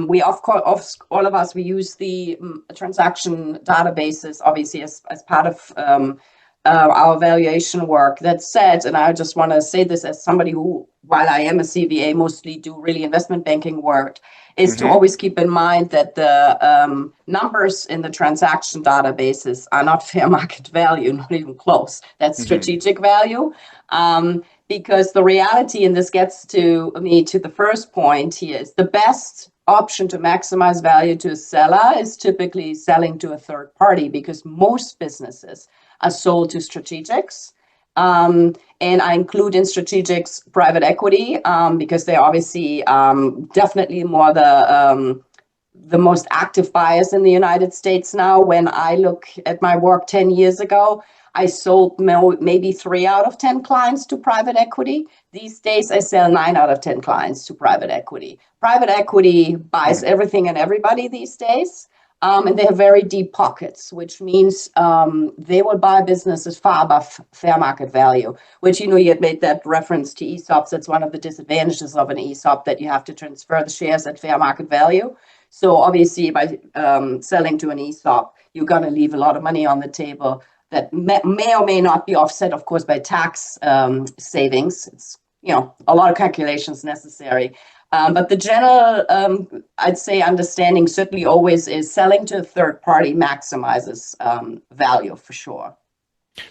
S9: we of course, all of us, we use the transaction databases, obviously, as part of our valuation work. That said, and I just want to say this as somebody who, while I am a CVA, mostly do really investment banking work, is to always keep in mind that the numbers in the transaction databases are not fair market value, not even close. That's strategic value. Because the reality, and this gets to me to the first point here, is the best option to maximize value to a seller is typically selling to a third party, because most businesses are sold to strategics. And I include in strategics private equity, because they're obviously definitely more the most active buyers in the United States now. When I look at my work 10 years ago, I sold maybe 3 out of 10 clients to private equity. These days, I sell 9 out of 10 clients to private equity. Private equity buys everything and everybody these days. And they have very deep pockets, which means they will buy businesses far above fair market value, which, you had made that reference to ESOPs. That's one of the disadvantages of an ESOP, that you have to transfer the shares at fair market value. So obviously, by selling to an ESOP, you're going to leave a lot of money on the table that may or may not be offset, of course, by tax savings. It's, a lot of calculations necessary. But the general, I'd say, understanding certainly always is selling to a third party maximizes value for sure.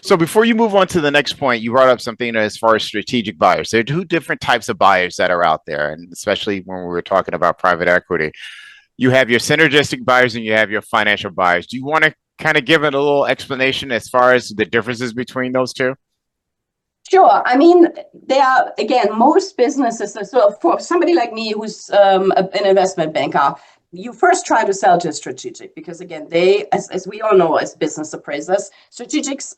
S10: So before you move on to the next point, you brought up something as far as strategic buyers. There are 2 different types of buyers that are out there, and especially when we were talking about private equity. You have your synergistic buyers and you have your financial buyers. Do you want to kind of give it a little explanation as far as the differences between those 2?
S9: Sure. I mean, there are, again, most businesses, so for somebody like me who's an investment banker, you first try to sell to a strategic, because again, they, as we all know, as business appraisers, strategics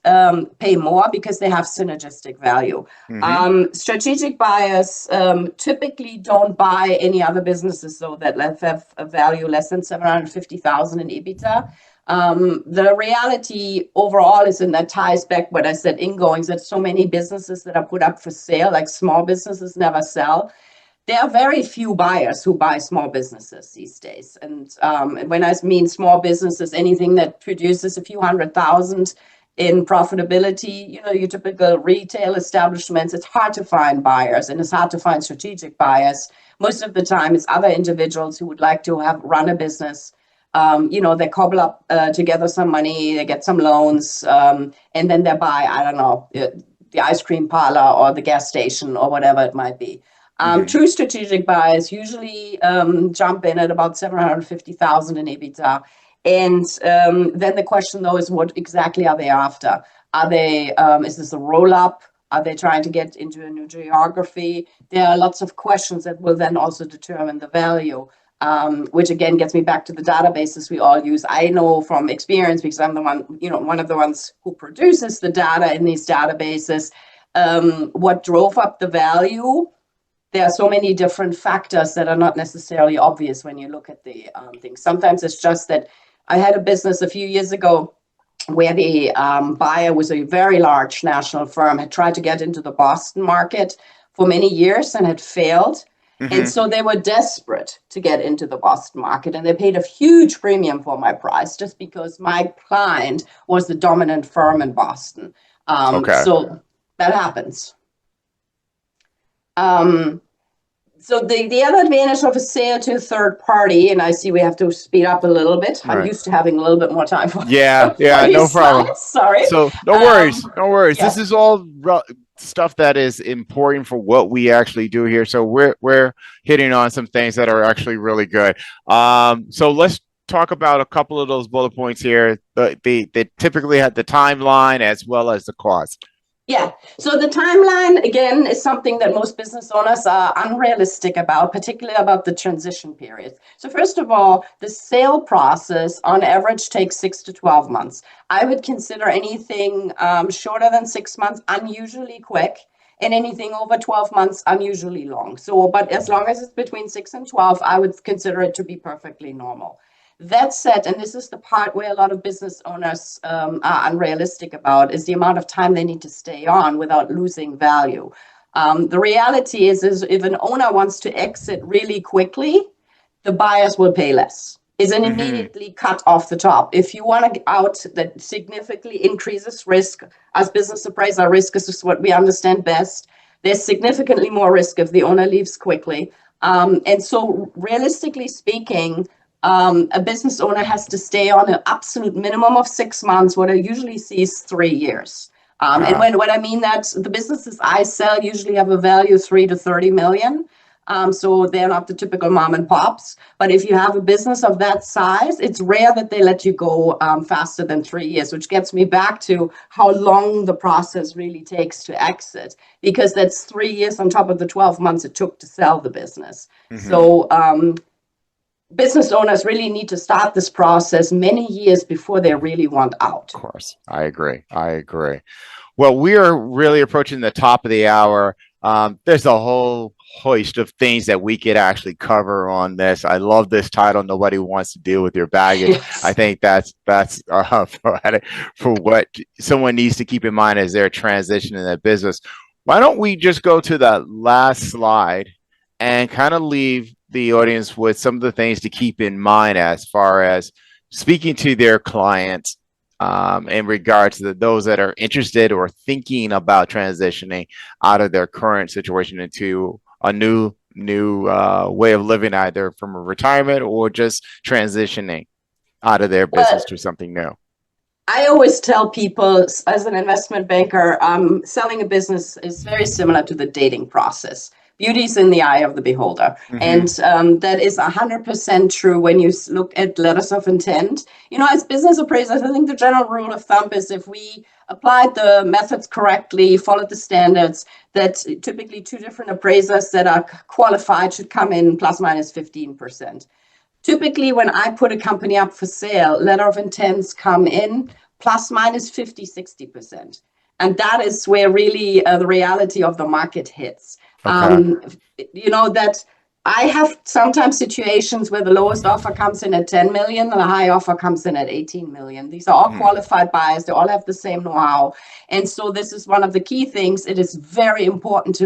S9: pay more because they have synergistic value. Strategic buyers typically don't buy any other businesses so that have a value less than 750,000 in EBITDA. The reality overall is, and that ties back what I said ingoings, that so many businesses that are put up for sale, like small businesses, never sell. There are very few buyers who buy small businesses these days. And when I mean small businesses, anything that produces a few $100,000 in profitability, your typical retail establishments, it's hard to find buyers, and it's hard to find strategic buyers. Most of the time, it's other individuals who would like to run a business. They cobble up together some money, they get some loans, and then they buy, I don't know, the ice cream parlor or the gas station or whatever it might be. True strategic buyers usually jump in at about 750,000 in EBITDA. And then the question, though, is what exactly are they after? Are they, is this a roll-up? Are they trying to get into a new geography? There are lots of questions that will then also determine the value, which again gets me back to the databases we all use. I know from experience, because I'm the one, one of the ones who produces the data in these databases, what drove up the value. There are so many different factors that are not necessarily obvious when you look at the things. Sometimes it's just that I had a business a few years ago where the buyer was a very large national firm, had tried to get into the Boston market for many years and had failed. And so they were desperate to get into the Boston market, and they paid a huge premium for my price just because my client was the dominant firm in Boston. So that happens. So the other advantage of a sale to a third party, and I see we have to speed up a little bit.
S10: Right.
S9: I'm used to having a little bit more time for
S10: no problem.
S9: slides. Sorry.
S10: So no worries.
S9: Yeah.
S10: This is all stuff that is important for what we actually do here. So we're hitting on some things that are actually really good. So let's talk about a couple of those bullet points here. They typically have the timeline as well as the cost.
S9: Yeah. So the timeline, again, is something that most business owners are unrealistic about, particularly about the transition period. So first of all, the sale process on average takes 6 to 12 months. I would consider anything shorter than 6 months unusually quick, and anything over 12 months unusually long. So, but as long as it's between 6 and 12, I would consider it to be perfectly normal. That said, and this is the part where a lot of business owners are unrealistic about, is the amount of time they need to stay on without losing value. The reality is if an owner wants to exit really quickly, the buyers will pay less. Is an immediately cut off the top. If you want to get out, that significantly increases risk. As business appraiser, risk is just what we understand best. There's significantly more risk if the owner leaves quickly. And so realistically speaking, a business owner has to stay on an absolute minimum of 6 months. What I usually see is 3 years. And when I mean that, the businesses I sell usually have a value of 3 to 30 million. So they're not the typical mom and pops. But if you have a business of that size, it's rare that they let you go faster than 3 years, which gets me back to how long the process really takes to exit, because that's 3 years on top of the 12 months it took to sell the business. So business owners really need to start this process many years before they really want out.
S10: Of course. I agree. Well, we are really approaching the top of the hour. There's a whole host of things that we could actually cover on this. I love this title. Nobody wants to deal with your baggage. Yes. I think that's for what someone needs to keep in mind as they're transitioning their business. Why don't we just go to that last slide and kind of leave the audience with some of the things to keep in mind as far as speaking to their clients in regards to those that are interested or thinking about transitioning out of their current situation into a new way of living, either from a retirement or just transitioning out of their business to something new.
S9: I always tell people, as an investment banker, selling a business is very similar to the dating process. Beauty's in the eye of the beholder. And that is 100% true when you look at letters of intent. As business appraisers, I think the general rule of thumb is if we applied the methods correctly, followed the standards, that typically 2 different appraisers that are qualified should come in plus minus 15%. Typically, when I put a company up for sale, letter of intents come in plus minus 50, 60%. And that is where really the reality of the market hits. That I have sometimes situations where the lowest offer comes in at 10 million and the high offer comes in at 18 million. These are all qualified buyers. They all have the same know-how. And so this is one of the key things. It is very important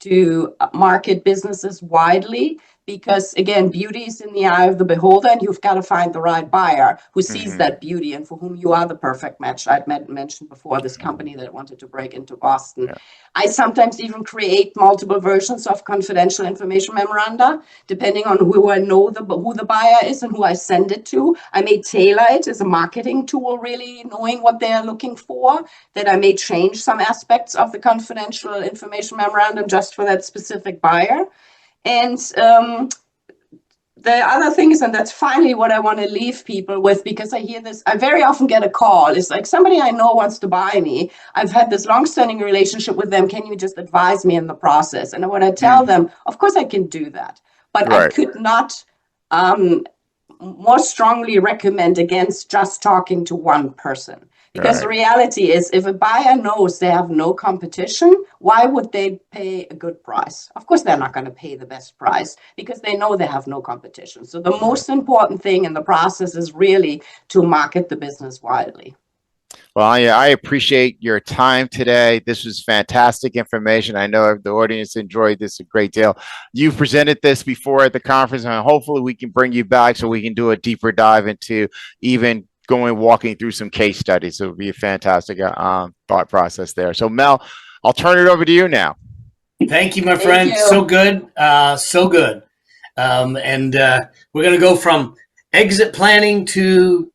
S9: to market businesses widely, because again, beauty is in the eye of the beholder, and you've got to find the right buyer who sees that beauty and for whom you are the perfect match. I'd mentioned before this company that wanted to break into Boston. Yeah. I sometimes even create multiple versions of confidential information memoranda, depending on who I know who the buyer is and who I send it to. I may tailor it as a marketing tool, really knowing what they're looking for, that I may change some aspects of the confidential information memorandum just for that specific buyer. And the other thing is, and that's finally what I want to leave people with, because I hear this, I very often get a call. It's like somebody I know wants to buy me. I've had this long-standing relationship with them. Can you just advise me in the process? And when I tell them, of course I can do that, but I could not more strongly recommend against just talking to one person. Because the reality is, if a buyer knows they have no competition, why would they pay a good price? Of course, they're not going to pay the best price because they know they have no competition. So the most important thing in the process is really to market the business widely.
S10: Well, Anja, I appreciate your time today. This was fantastic information. I know the audience enjoyed this a great deal. You've presented this before at the conference, and hopefully we can bring you back so we can do a deeper dive into even walking through some case studies. It would be a fantastic thought process there. So Mel, I'll turn it over to you now.
S2: Thank you, my friend. You. So good. So good. And we're going to go from exit planning to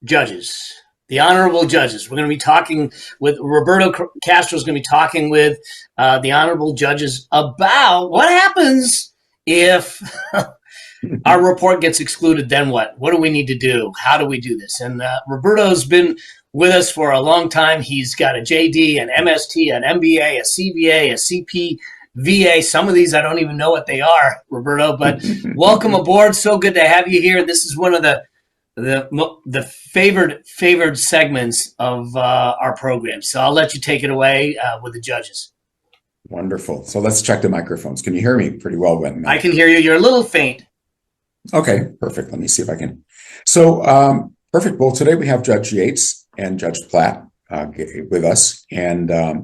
S2: judges, the honorable judges. We're going to be talking with Roberto. Castro is going to be talking with the honorable judges about what happens if our report gets excluded. Then what? What do we need to do? How do we do this? And Roberto's been with us for a long time. He's got a JD, an MST, an MBA, a CBA, a CPVA. Some of these I don't even know what they are, Roberto, but welcome aboard. So good to have you here. This is one of the favored segments of our program. So I'll let you take it away with the judges.
S11: Wonderful. So let's check the microphones. Can you hear me pretty well, Mel?
S2: I can hear you. You're a little faint.
S11: Okay, perfect. Let me see if I can. So, perfect. Well, today we have Judge Yates and Judge Platt with us, and we're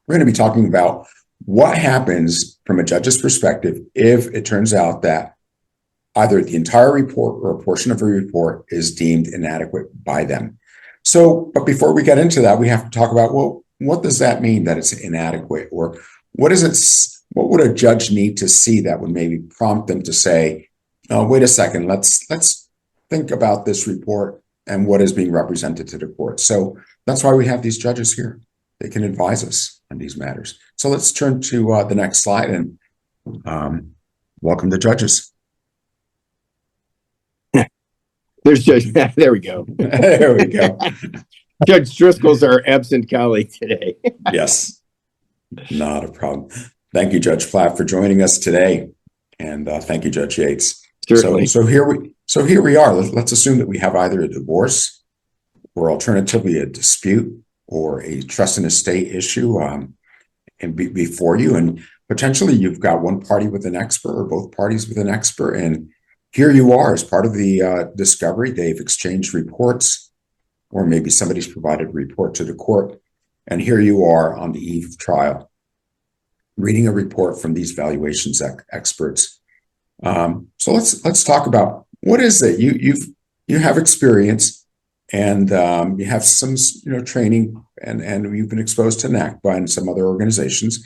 S11: going to be talking about what happens from a judge's perspective if it turns out that either the entire report or a portion of a report is deemed inadequate by them. So, but before we get into that, we have to talk about, well, what does that mean that it's inadequate, or what would a judge need to see that would maybe prompt them to say, oh, wait a second, let's think about this report and what is being represented to the court. So that's why we have these judges here. They can advise us on these matters. So let's turn to the next slide and welcome the judges.
S12: There's Judge. There we go.
S11: There we go.
S12: Judge Driscoll's our absent colleague today.
S11: Yes, not a problem. Thank you, Judge Platt, for joining us today, and thank you, Judge Yates.
S12: Certainly.
S11: So here we are. Let's assume that we have either a divorce, or alternatively a dispute, or a trust and estate issue, and before you, and potentially you've got one party with an expert or both parties with an expert, and here you are as part of the discovery. They've exchanged reports, or maybe somebody's provided a report to the court, and here you are on the eve of trial, reading a report from these valuations experts. So let's talk about what is it you have experience, and you have some training, and you've been exposed to NACBA and some other organizations.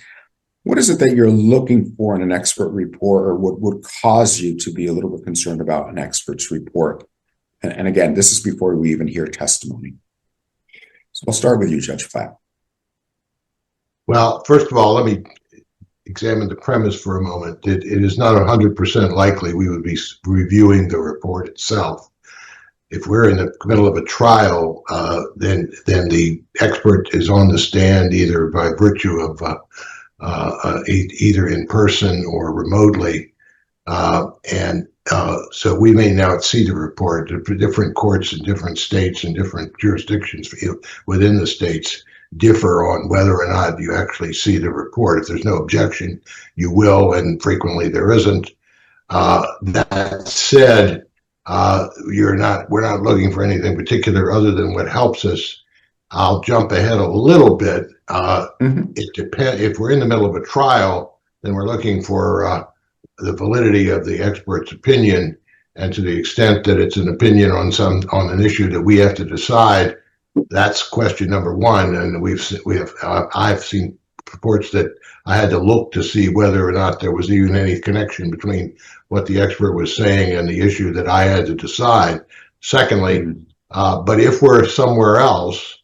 S11: What is it that you're looking for in an expert report, or what would cause you to be a little bit concerned about an expert's report? And again, this is before we even hear testimony. So I'll start with you, Judge Platt.
S13: Well, first of all, let me examine the premise for a moment. It is not 100% likely we would be reviewing the report itself. If we're in the middle of a trial, then the expert is on the stand either by virtue of either in person or remotely, and so we may not see the report. Different courts in different states and different jurisdictions within the states differ on whether or not you actually see the report. If there's no objection, you will, and frequently there isn't. That said, we're not looking for anything particular other than what helps us. I'll jump ahead a little bit. It depends. If we're in the middle of a trial, then we're looking for the validity of the expert's opinion, and to the extent that it's an opinion on an issue that we have to decide, that's question number one. And I've seen reports that I had to look to see whether or not there was even any connection between what the expert was saying and the issue that I had to decide. Secondly, but if we're somewhere else,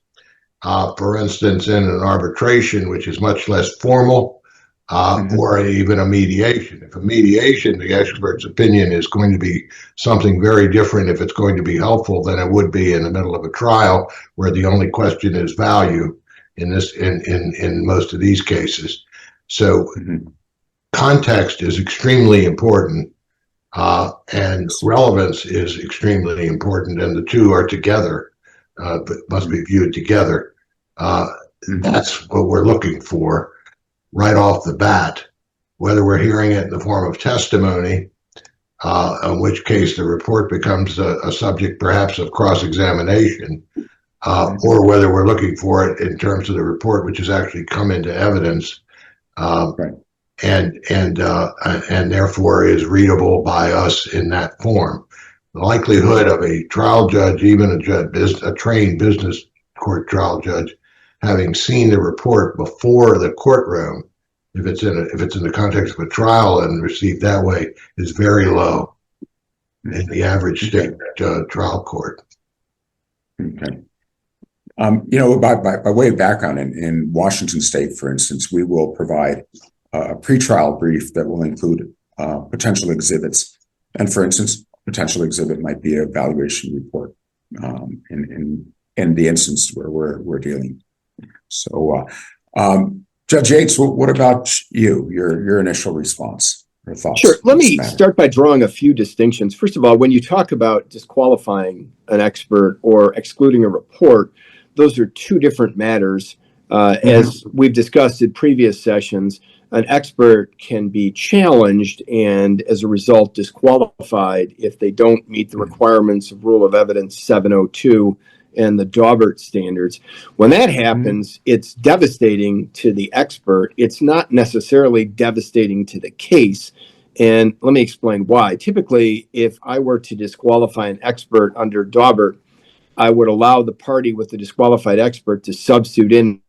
S13: for instance, in an arbitration, which is much less formal, or even a mediation. If a mediation, the expert's opinion is going to be something very different, if it's going to be helpful, than it would be in the middle of a trial where the only question is value in most of these cases. So context is extremely important, and relevance is extremely important, and the two are together, but must be viewed together. That's what we're looking for right off the bat, whether we're hearing it in the form of testimony, in which case the report becomes a subject perhaps of cross-examination, or whether we're looking for it in terms of the report, which has actually come into evidence, and therefore is readable by us in that form. The likelihood of a trial judge, even a trained business court trial judge, having seen the report before the courtroom, if it's in the context of a trial and received that way, is very low in the average state trial court.
S11: Okay. By way of background, in Washington State, for instance, we will provide a pretrial brief that will include potential exhibits. And for instance, potential exhibit might be a valuation report in the instance where we're dealing. So, Judge Yates, what about you? Your initial response or thoughts?
S12: Sure. Let me start by drawing a few distinctions. First of all, when you talk about disqualifying an expert or excluding a report, those are two different matters. As we've discussed in previous sessions, an expert can be challenged and as a result disqualified if they don't meet the requirements of Rule of Evidence 702 and the Daubert standards. When that happens, it's devastating to the expert. It's not necessarily devastating to the case. And let me explain why. Typically, if I were to disqualify an expert under Daubert, I would allow the party with the disqualified expert to substitute in,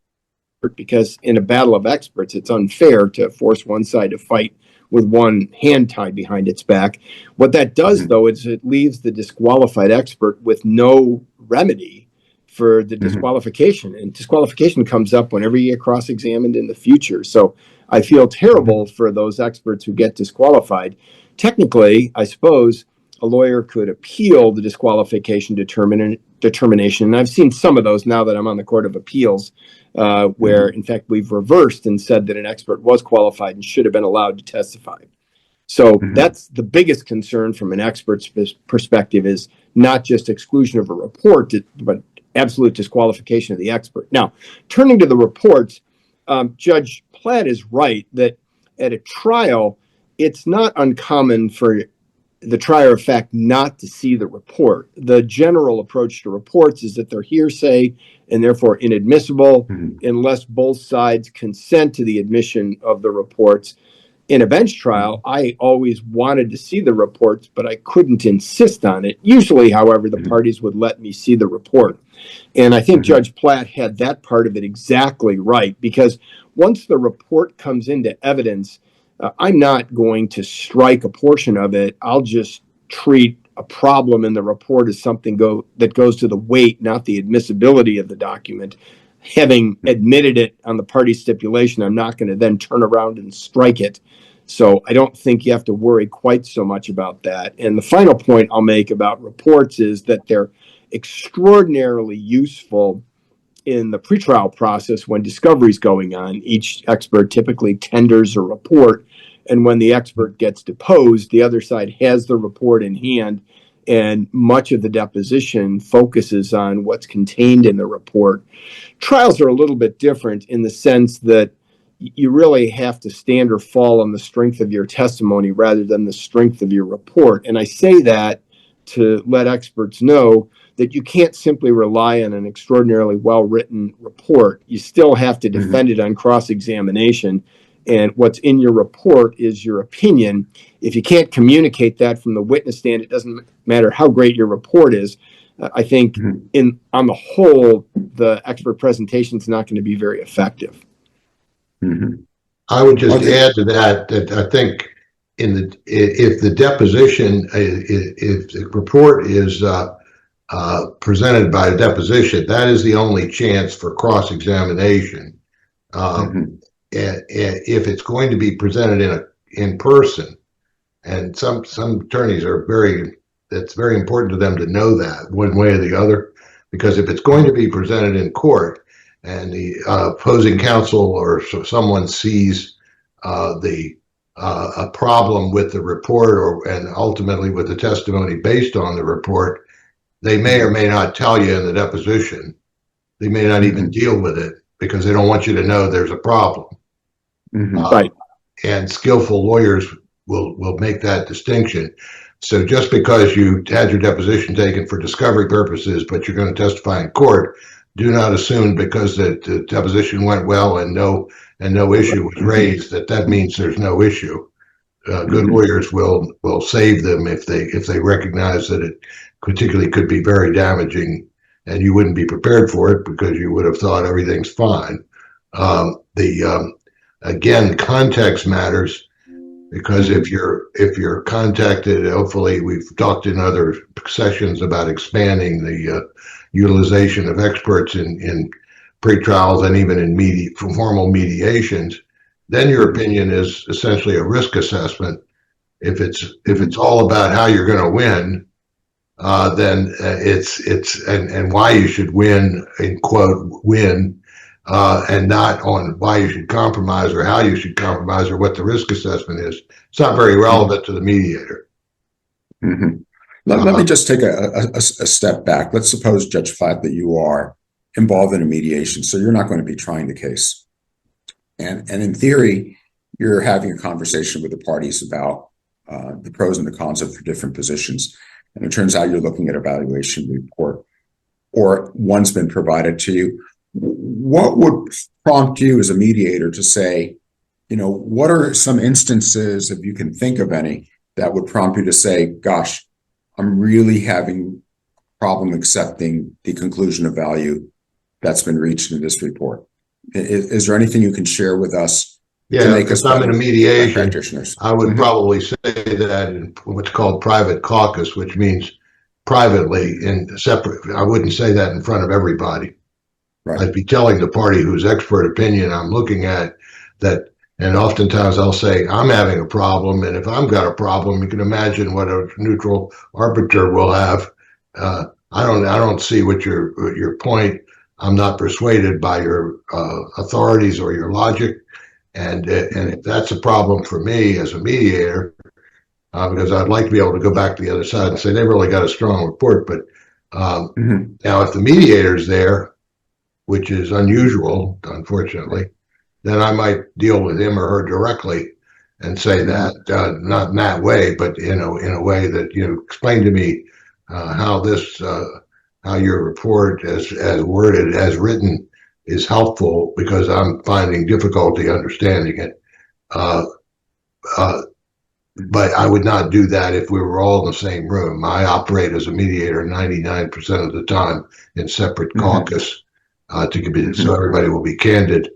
S12: because in a battle of experts, it's unfair to force one side to fight with one hand tied behind its back. What that does, though, is it leaves the disqualified expert with no remedy for the disqualification. And disqualification comes up whenever you get cross-examined in the future. So I feel terrible for those experts who get disqualified. Technically, I suppose a lawyer could appeal the disqualification determination. And I've seen some of those now that I'm on the Court of Appeals, where, in fact, we've reversed and said that an expert was qualified and should have been allowed to testify. So that's the biggest concern from an expert's perspective, is not just exclusion of a report, but absolute disqualification of the expert. Now, turning to the reports, Judge Platt is right that at a trial, it's not uncommon for the trier of fact not to see the report. The general approach to reports is that they're hearsay and therefore inadmissible unless both sides consent to the admission of the reports. In a bench trial, I always wanted to see the reports, but I couldn't insist on it. Usually, however, the parties would let me see the report. And I think Judge Platt had that part of it exactly right, because once the report comes into evidence, I'm not going to strike a portion of it. I'll just treat a problem in the report as something that goes to the weight, not the admissibility of the document. Having admitted it on the party stipulation, I'm not going to then turn around and strike it. So I don't think you have to worry quite so much about that. And the final point I'll make about reports is that they're extraordinarily useful in the pretrial process when discovery is going on. Each expert typically tenders a report, and when the expert gets deposed, the other side has the report in hand, and much of the deposition focuses on what's contained in the report. Trials are a little bit different in the sense that you really have to stand or fall on the strength of your testimony rather than the strength of your report. And I say that to let experts know that you can't simply rely on an extraordinarily well-written report. You still have to defend it on cross-examination. And what's in your report is your opinion. If you can't communicate that from the witness stand, it doesn't matter how great your report is. I think on the whole, the expert presentation is not going to be very effective.
S13: I would just add to that I think if the deposition, if the report is presented by a deposition, that is the only chance for cross-examination. if it's going to be presented in person, and some attorneys are it's very important to them to know that one way or the other, because if it's going to be presented in court and the opposing counsel or someone sees a problem with the report and ultimately with the testimony based on the report, they may or may not tell you in the deposition. They may not even deal with it because they don't want you to know there's a problem.
S12: Right.
S13: And skillful lawyers will make that distinction. So just because you had your deposition taken for discovery purposes, but you're going to testify in court, do not assume because the deposition went well and no issue was raised that means there's no issue. Good lawyers will save them if they recognize that it particularly could be very damaging, and you wouldn't be prepared for it because you would have thought everything's fine. Again, context matters, because if you're contacted, hopefully we've talked in other sessions about expanding the utilization of experts in pretrials and even in formal mediations, then your opinion is essentially a risk assessment. If it's all about how you're going to win, then it's why you should win, in quote, win, and not on why you should compromise or how you should compromise or what the risk assessment is. It's not very relevant to the mediator.
S11: Let me just take a step back. Let's suppose, Judge Flatt, that you are involved in a mediation, so you're not going to be trying the case. And in theory, you're having a conversation with the parties about the pros and the cons of the different positions. And it turns out you're looking at a valuation report, or one's been provided to you. What would prompt you as a mediator to say, what are some instances, if you can think of any, that would prompt you to say, gosh, I'm really having a problem accepting the conclusion of value that's been reached in this report? Is there anything you can share with us?
S13: Yeah, if I'm in a mediation, I would probably say that in what's called private caucus, which means privately in separate. I wouldn't say that in front of everybody. Right. I'd be telling the party whose expert opinion I'm looking at that, and oftentimes I'll say, I'm having a problem, and if I've got a problem, you can imagine what a neutral arbiter will have. I don't see what your point. I'm not persuaded by your authorities or your logic, and if that's a problem for me as a mediator, because I'd like to be able to go back to the other side and say they've really got a strong report. But now, if the mediator's there, which is unusual, unfortunately, then I might deal with him or her directly and say that, not in that way, but in a way that, explain to me how your report as worded, as written, is helpful, because I'm finding difficulty understanding it. But I would not do that if we were all in the same room. I operate as a mediator 99% of the time in separate caucus. So everybody will be candid,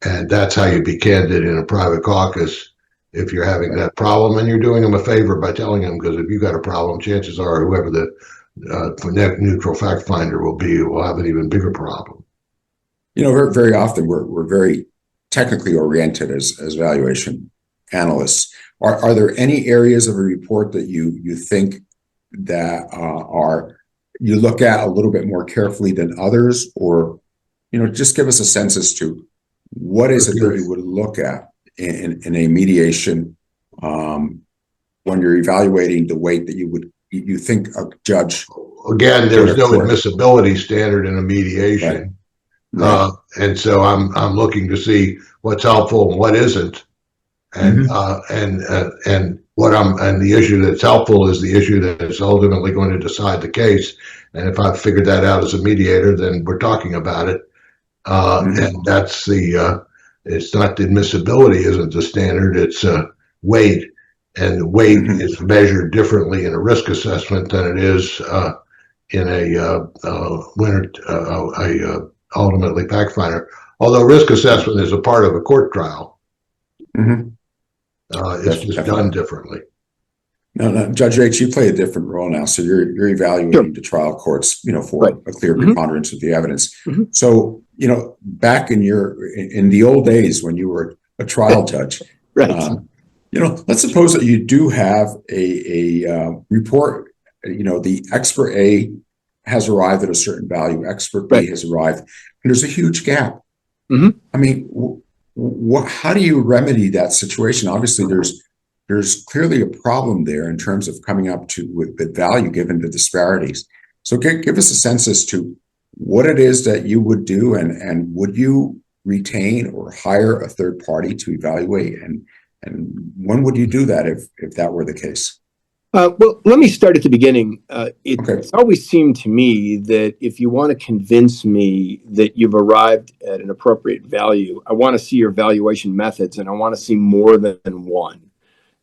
S13: and that's how you be candid in a private caucus. If you're having that problem, and you're doing them a favor by telling them, because if you've got a problem, chances are whoever the neutral fact finder will have an even bigger problem.
S11: Very often we're very technically oriented as valuation analysts. Are there any areas of a report that you think that you look at a little bit more carefully than others, or just give us a sense as to what is it that you would look at in a mediation when you're evaluating the weight that you think a judge.
S13: Again, there's no admissibility standard in a mediation, right. And so I'm looking to see what's helpful and what isn't, and the issue that's helpful is the issue that is ultimately going to decide the case. And if I've figured that out as a mediator, then we're talking about it. And that's it's not the admissibility isn't the standard, it's weight. And weight is measured differently in a risk assessment than it is in a ultimately fact finder. Although risk assessment is a part of a court trial. It's just done differently.
S11: No, Judge H, you play a different role now. So you're evaluating the trial courts, for a clear preponderance of the evidence. So back in the old days when you were a trial judge,
S12: Right.
S11: Let's suppose that you do have a report. The expert A has arrived at a certain value, expert B has arrived, and there's a huge gap.
S12: Mm-hmm.
S11: I mean, how do you remedy that situation? Obviously, there's clearly a problem there in terms of coming up with the value given the disparities. So give us a sense as to what it is that you would do, and would you retain or hire a third party to evaluate, and when would you do that if that were the case?
S12: Well, let me start at the beginning. It's always seemed to me that if you want to convince me that you've arrived at an appropriate value, I want to see your valuation methods, and I want to see more than one.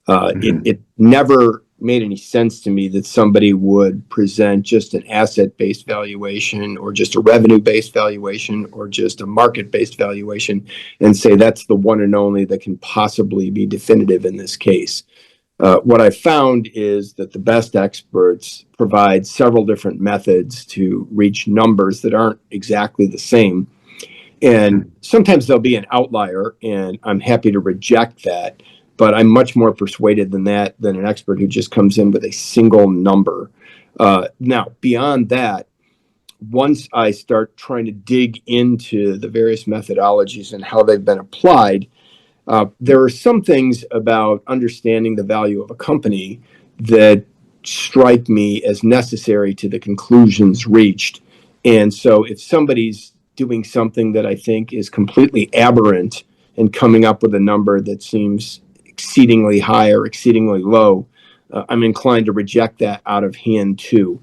S12: It never made any sense to me that somebody would present just an asset-based valuation, or just a revenue-based valuation, or just a market-based valuation, and say that's the one and only that can possibly be definitive in this case. What I found is that the best experts provide several different methods to reach numbers that aren't exactly the same. And sometimes there'll be an outlier, and I'm happy to reject that. But I'm much more persuaded than an expert who just comes in with a single number. Now, beyond that, once I start trying to dig into the various methodologies and how they've been applied, there are some things about understanding the value of a company that strike me as necessary to the conclusions reached. And so if somebody's doing something that I think is completely aberrant and coming up with a number that seems exceedingly high or exceedingly low, I'm inclined to reject that out of hand too.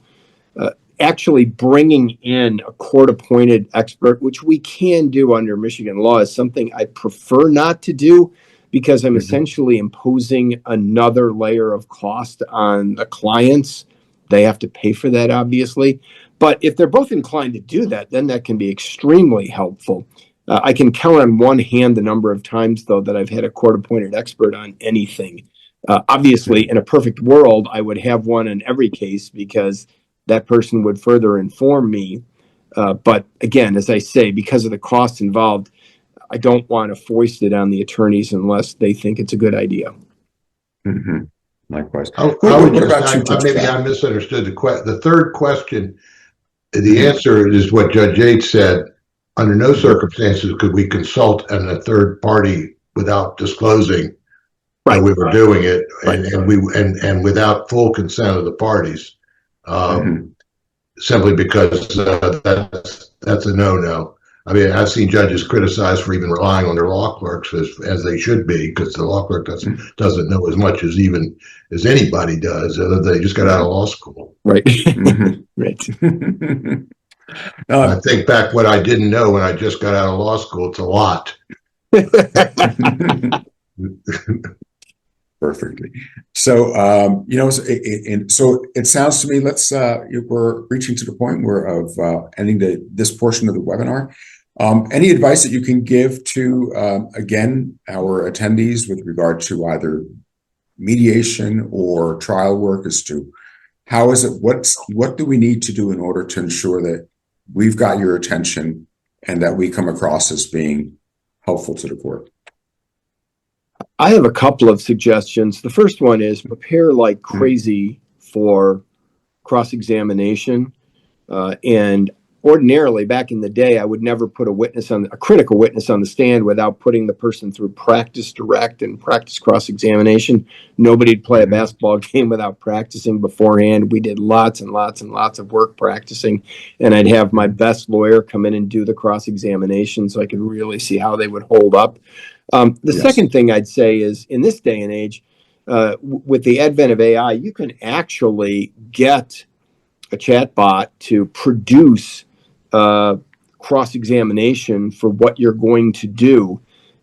S12: Actually bringing in a court-appointed expert, which we can do under Michigan law, is something I prefer not to do, because I'm essentially imposing another layer of cost on the clients. They have to pay for that, obviously. But if they're both inclined to do that, then that can be extremely helpful. I can count on one hand the number of times, though, that I've had a court-appointed expert on anything. Obviously, in a perfect world, I would have one in every case, because that person would further inform me. But again, as I say, because of the costs involved, I don't want to foist it on the attorneys unless they think it's a good idea.
S11: Mm-hmm. Likewise.
S13: Maybe I misunderstood the third question. The answer is what Judge Yates said. Under no circumstances could we consult a third party without disclosing that we were doing it, and without full consent of the parties. Simply because that's a no-no. I mean, I've seen judges criticized for even relying on their law clerks as they should be, because the law clerk doesn't know as much as anybody does. They just got out of law school.
S12: Right. Right.
S13: I think back what I didn't know when I just got out of law school. It's a lot.
S11: Perfectly. So, so it sounds to me, we're reaching to the point of ending this portion of the webinar. Any advice that you can give to, again, our attendees with regard to either mediation or trial work as to how is it, what do we need to do in order to ensure that we've got your attention and that we come across as being helpful to the court?
S12: I have a couple of suggestions. The first one is prepare like crazy for cross-examination. And ordinarily, back in the day, I would never put a critical witness on the stand without putting the person through practice direct and practice cross-examination. Nobody'd play a basketball game without practicing beforehand. We did lots and lots and lots of work practicing, and I'd have my best lawyer come in and do the cross-examination so I could really see how they would hold up. The second thing I'd say is, in this day and age, with the advent of AI, you can actually get a chatbot to produce cross-examination for what you're going to do.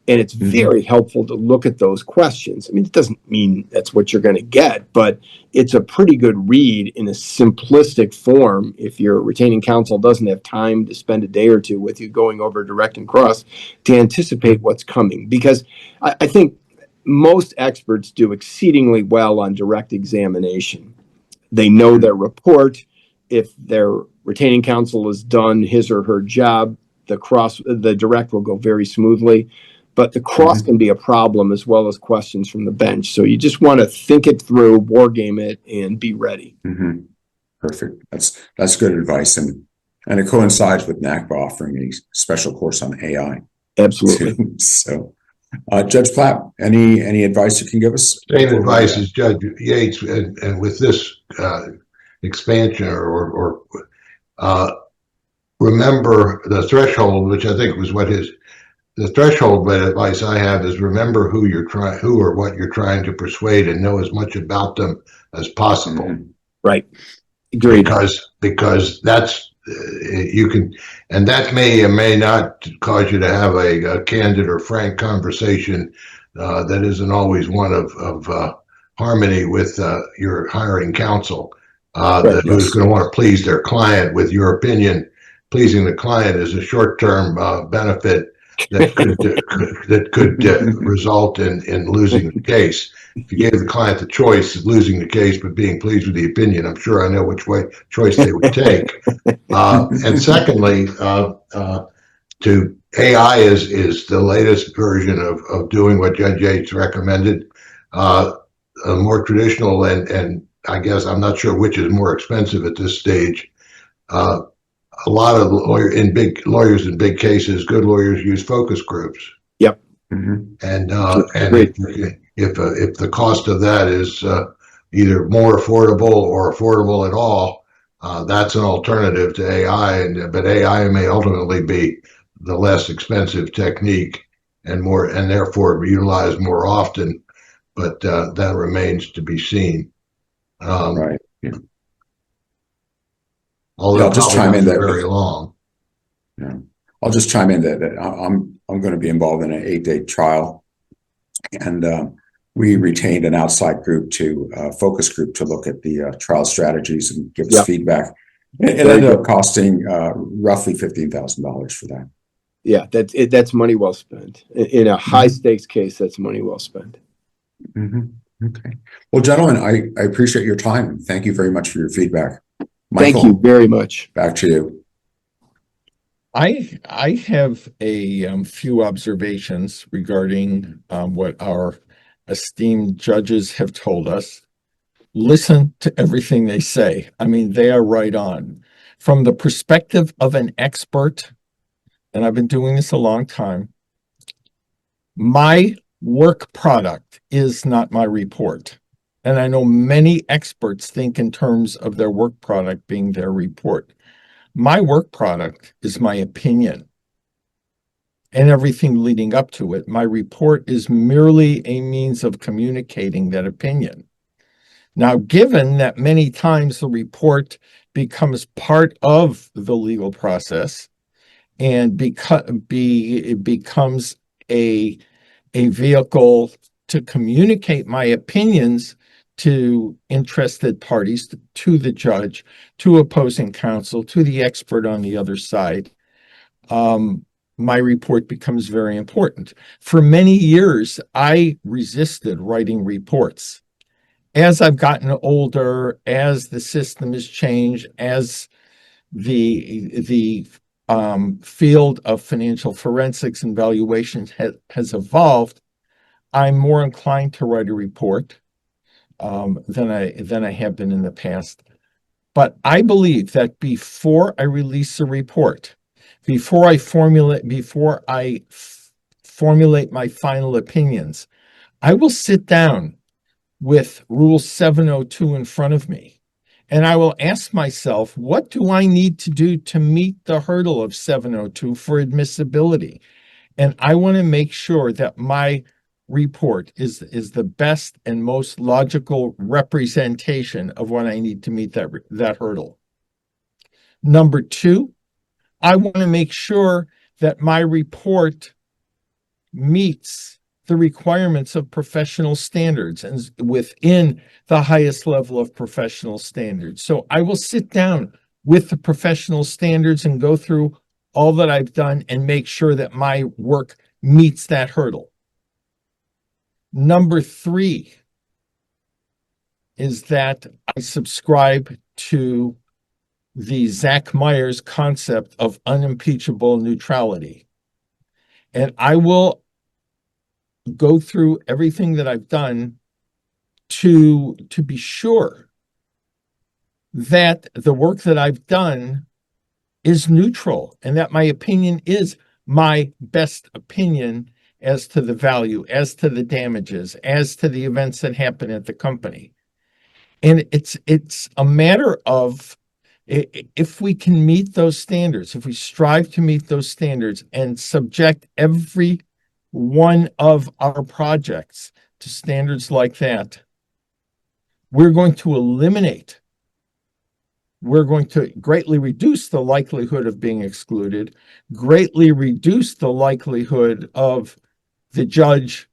S12: And it's very helpful to look at those questions. I mean, it doesn't mean that's what you're going to get, but it's a pretty good read in a simplistic form if your retaining counsel doesn't have time to spend a day or two with you going over direct and cross to anticipate what's coming. Because I think most experts do exceedingly well on direct examination. They know their report. If their retaining counsel has done his or her job, the direct will go very smoothly, but the cross can be a problem as well as questions from the bench. So you just want to think it through, war game it, and be ready.
S11: Perfect. That's good advice, and it coincides with NACPA offering a special course on AI.
S12: Absolutely.
S11: So, Judge Platt, any advice you can give us?
S13: Same advice as Judge Yates, and with this expansion or remember the threshold, which I think was the threshold advice I have is remember who or what you're trying to persuade, and know as much about them as possible.
S12: Right. Agreed.
S13: Because that's you can, and that may or may not cause you to have a candid or frank conversation that isn't always one of harmony with your hiring counsel, who's going to want to please their client with your opinion. Pleasing the client is a short-term benefit that could result in losing the case. If you gave the client the choice of losing the case but being pleased with the opinion, I'm sure I know which choice they would take. And secondly, to AI is the latest version of doing what Judge Yates recommended. A more traditional and I guess I'm not sure which is more expensive at this stage. A lot of lawyers in big cases, good lawyers use focus groups.
S12: Yep.
S13: And if the cost of that is either more affordable or affordable at all, that's an alternative to AI. But AI may ultimately be the less expensive technique and therefore utilized more often. But that remains to be seen.
S11: Right. Yeah.
S13: Although
S11: I'll just chime in that
S13: very long.
S11: Yeah, I'll just chime in that I'm going to be involved in an 8-day trial, and we retained an outside group focus group to look at the trial strategies and give us feedback. It ended up costing roughly $15,000 for that.
S12: Yeah, that's money well spent. In a high stakes case, that's money well spent.
S11: Okay. Well, gentlemen, I appreciate your time. Thank you very much for your feedback. Michael,
S12: thank you very much.
S11: Back to you.
S14: I have a few observations regarding what our esteemed judges have told us. Listen to everything they say. I mean, they are right on. From the perspective of an expert, and I've been doing this a long time, my work product is not my report. And I know many experts think in terms of their work product being their report. My work product is my opinion and everything leading up to it. My report is merely a means of communicating that opinion. Now, given that many times the report becomes part of the legal process and it becomes a vehicle to communicate my opinions to interested parties, to the judge, to opposing counsel, to the expert on the other side, my report becomes very important. For many years, I resisted writing reports. As I've gotten older, as the system has changed, as the field of financial forensics and valuation has evolved, I'm more inclined to write a report than I have been in the past. But I believe that before I release a report, before I formulate my final opinions, I will sit down with Rule 702 in front of me, and I will ask myself, what do I need to do to meet the hurdle of 702 for admissibility? And I want to make sure that my report is the best and most logical representation of what I need to meet that hurdle. Number two, I want to make sure that my report meets the requirements of professional standards and within the highest level of professional standards. So I will sit down with the professional standards and go through all that I've done and make sure that my work meets that hurdle. Number three is that I subscribe to the Zach Myers concept of unimpeachable neutrality. And I will go through everything that I've done to be sure that the work that I've done is neutral and that my opinion is my best opinion as to the value, as to the damages, as to the events that happen at the company. And it's a matter of, if we can meet those standards, if we strive to meet those standards and subject every one of our projects to standards like that, we're going to greatly reduce the likelihood of being excluded, greatly reduce the likelihood of the judge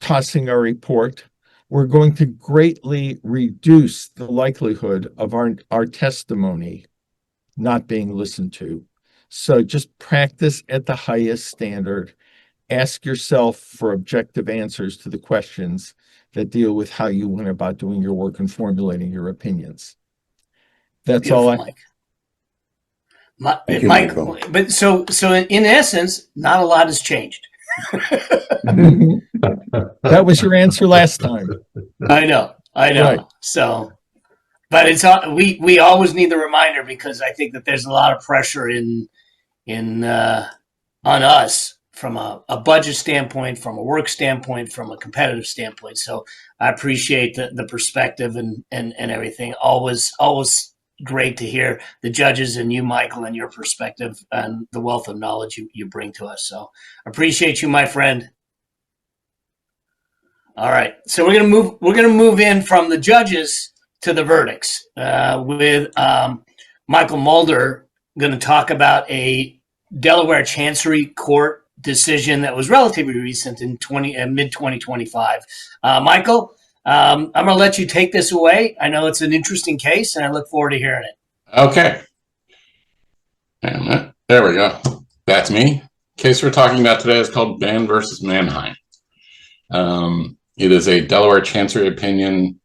S14: tossing our report. We're going to greatly reduce the likelihood of our testimony not being listened to. So just practice at the highest standard. Ask yourself for objective answers to the questions that deal with how you went about doing your work and formulating your opinions. That's
S2: Beautiful,
S14: all
S2: Mike.
S11: Thank you,
S2: Mike,
S11: Michael.
S2: but so in essence, not a lot has changed.
S14: That was your answer last time.
S2: I know.
S14: Right.
S2: So, but it's we always need the reminder, because I think that there's a lot of pressure in on us from a budget standpoint, from a work standpoint, from a competitive standpoint. So I appreciate the perspective and everything. Always great to hear the judges and you, Michael, and your perspective and the wealth of knowledge you bring to us. So appreciate you, my friend. All right, so we're gonna move in from the judges to the verdicts with Michael Mulder going to talk about a Delaware Chancery Court decision that was relatively recent in mid 2025. Michael, I'm going to let you take this away. I know it's an interesting case, and I look forward to hearing it.
S15: Okay. And there we go. That's me. Case we're talking about today is called Ban versus Mannheim. It is a Delaware Chancery opinion.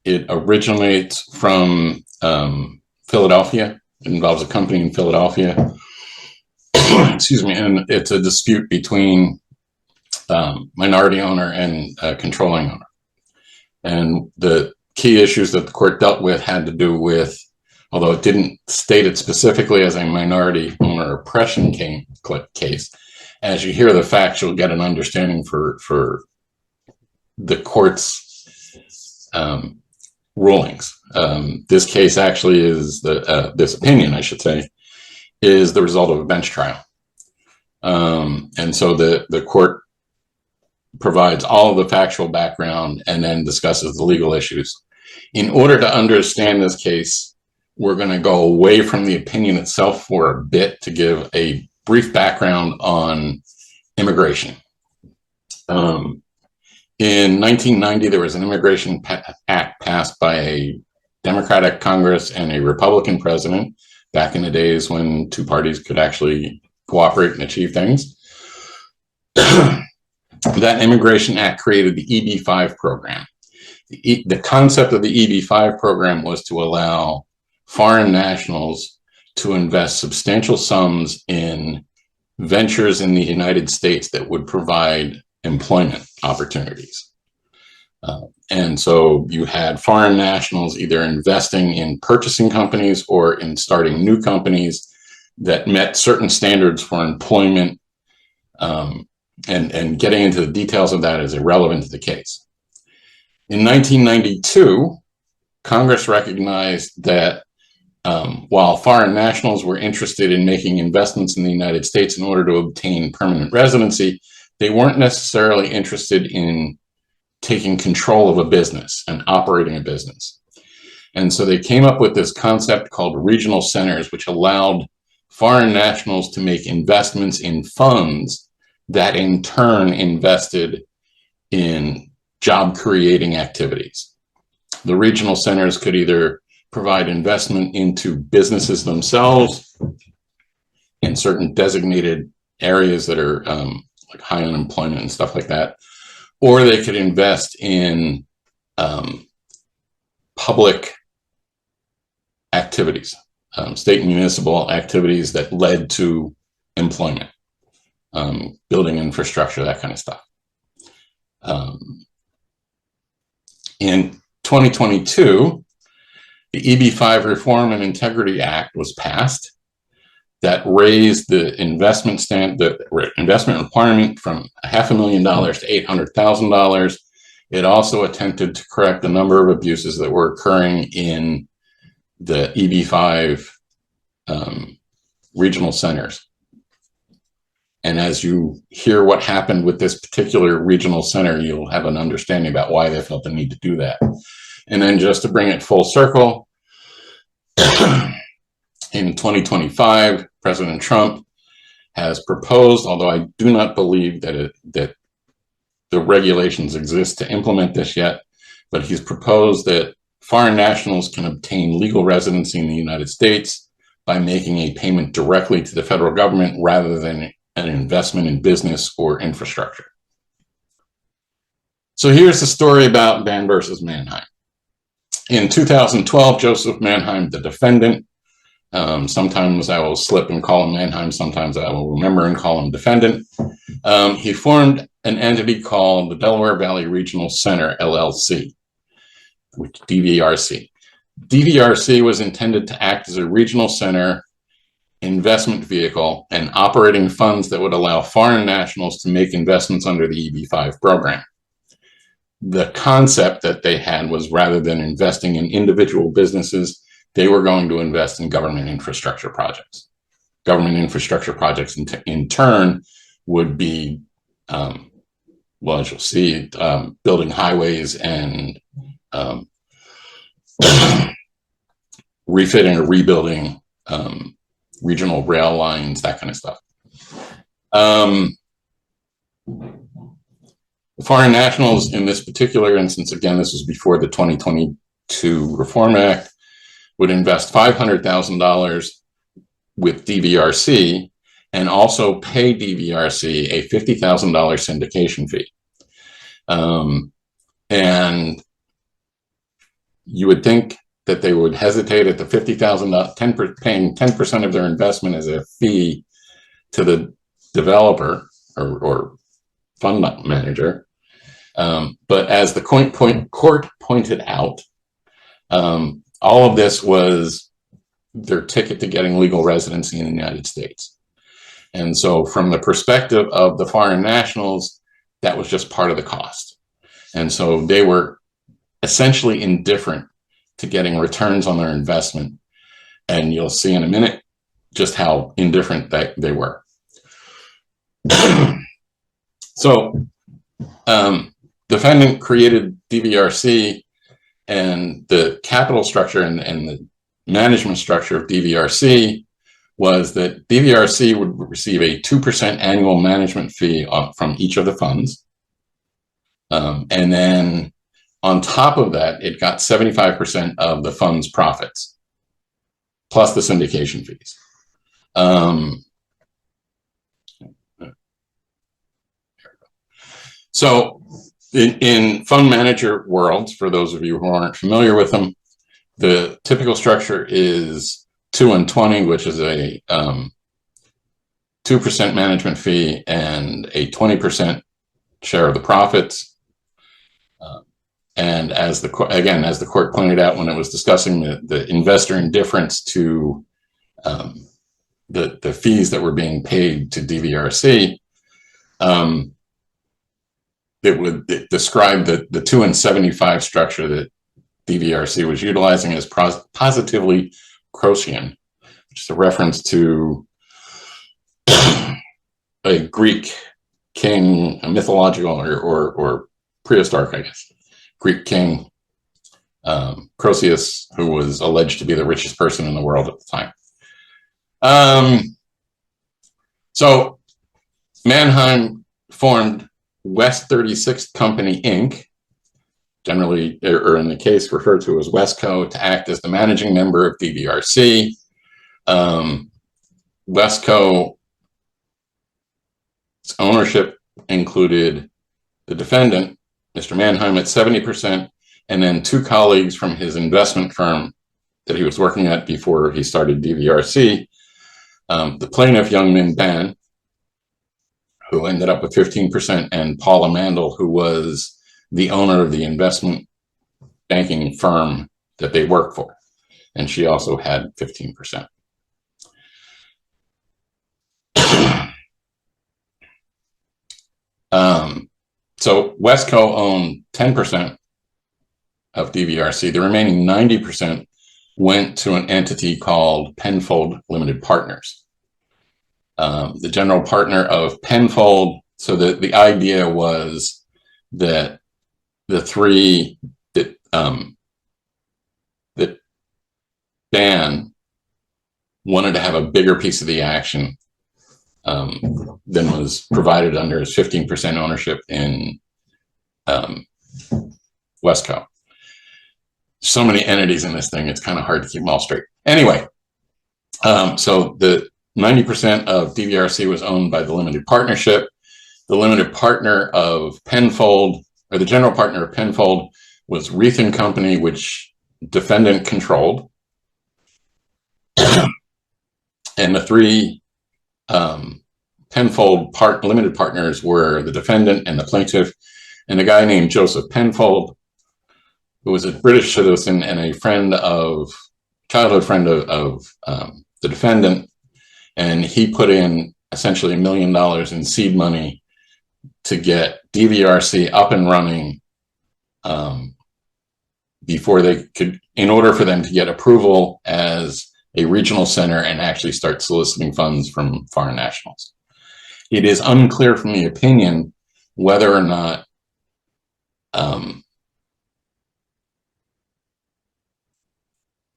S15: It originates from Philadelphia. It involves a company in Philadelphia. Excuse me. And it's a dispute between minority owner and controlling owner. And the key issues that the court dealt with had to do with, although it didn't state it specifically as a minority owner oppression case, as you hear the facts, you'll get an understanding for the court's rulings. This case actually is this opinion, I should say, is the result of a bench trial. And so the court provides all of the factual background and then discusses the legal issues. In order to understand this case, we're going to go away from the opinion itself for a bit to give a brief background on immigration. In 1990, there was an Immigration Act passed by a Democratic Congress and a Republican president, back in the days when two parties could actually cooperate and achieve things. That Immigration Act created the EB-5 program. The concept of the EB-5 program was to allow foreign nationals to invest substantial sums in ventures in the United States that would provide employment opportunities. And so you had foreign nationals either investing in purchasing companies or in starting new companies that met certain standards for employment, and getting into the details of that is irrelevant to the case. In 1992, Congress recognized that while foreign nationals were interested in making investments in the United States in order to obtain permanent residency, they weren't necessarily interested in taking control of a business and operating a business. And so they came up with this concept called regional centers, which allowed foreign nationals to make investments in funds that in turn invested in job creating activities. The regional centers could either provide investment into businesses themselves in certain designated areas that are like high unemployment and stuff like that, or they could invest in public activities. state and municipal activities that led to employment, building infrastructure, that kind of stuff. In 2022, the EB-5 Reform and Integrity Act was passed that raised the investment requirement from $500,000 to $800,000. It also attempted to correct a number of abuses that were occurring in the EB-5 regional centers. And as you hear what happened with this particular regional center, you'll have an understanding about why they felt the need to do that. And then just to bring it full circle, in 2025, President Trump has proposed, although I do not believe that the regulations exist to implement this yet, but he's proposed that foreign nationals can obtain legal residency in the United States by making a payment directly to the federal government rather than an investment in business or infrastructure. So here's the story about Van versus Mannheim. In 2012, Joseph Mannheim, the defendant, sometimes I will slip and call him Mannheim, sometimes I will remember and call him defendant. He formed an entity called the Delaware Valley Regional Center, LLC, which DVRC. DVRC was intended to act as a regional center investment vehicle and operating funds that would allow foreign nationals to make investments under the EB-5 program. The concept that they had was rather than investing in individual businesses, they were going to invest in government infrastructure projects. Government infrastructure projects in turn would be, well, as you'll see, building highways and refitting or rebuilding regional rail lines, that kind of stuff. Foreign nationals in this particular instance, again, this was before the 2022 Reform Act, would invest $500,000 with DVRC and also pay DVRC a $50,000 syndication fee. And you would think that they would hesitate at the $50,000, paying 10% of their investment as a fee to the developer or fund manager. But as the court pointed out, all of this was their ticket to getting legal residency in the United States. And so from the perspective of the foreign nationals, that was just part of the cost. And so they were essentially indifferent to getting returns on their investment. And you'll see in a minute just how indifferent they were. So defendant created DVRC, and the capital structure and the management structure of DVRC was that DVRC would receive a 2% annual management fee from each of the funds. And then on top of that, it got 75% of the fund's profits, plus the syndication fees. So in fund manager worlds, for those of you who aren't familiar with them, the typical structure is 2 and 20, which is a 2% management fee and a 20% share of the profits. And as the court pointed out when it was discussing the investor indifference to the fees that were being paid to DVRC, it described the 2 and 75 structure that DVRC was utilizing as positively Crocian, which is a reference to a Greek king, a mythological or prehistoric, I guess, Greek king, Croesus, who was alleged to be the richest person in the world at the time. So Mannheim formed West 36th Company, Inc., generally, or in the case referred to as Westco, to act as the managing member of DVRC. Westco's ownership included the defendant, Mr. Mannheim, at 70%, and then 2 colleagues from his investment firm that he was working at before he started DVRC. The plaintiff, Young Min Ban, who ended up with 15%, and Paula Mandel, who was the owner of the investment banking firm that they work for. And she also had 15%. So Wesco owned 10% of DVRC. The remaining 90% went to an entity called Penfold Limited Partners. The general partner of Penfold, so the idea was that the three that Ban wanted to have a bigger piece of the action than was provided under his 15% ownership in Wesco. So many entities in this thing, it's kind of hard to keep them all straight. Anyway, so the 90% of DVRC was owned by the limited partnership. The limited partner of Penfold, or the general partner of Penfold, was Reith & Company, which defendant controlled. And the three Penfold limited partners were the defendant and the plaintiff, and a guy named Joseph Penfold, who was a British citizen and a childhood friend of the defendant. And he put in essentially $1 million in seed money to get DVRC up and running before they could, in order for them to get approval as a regional center and actually start soliciting funds from foreign nationals. It is unclear from the opinion whether or not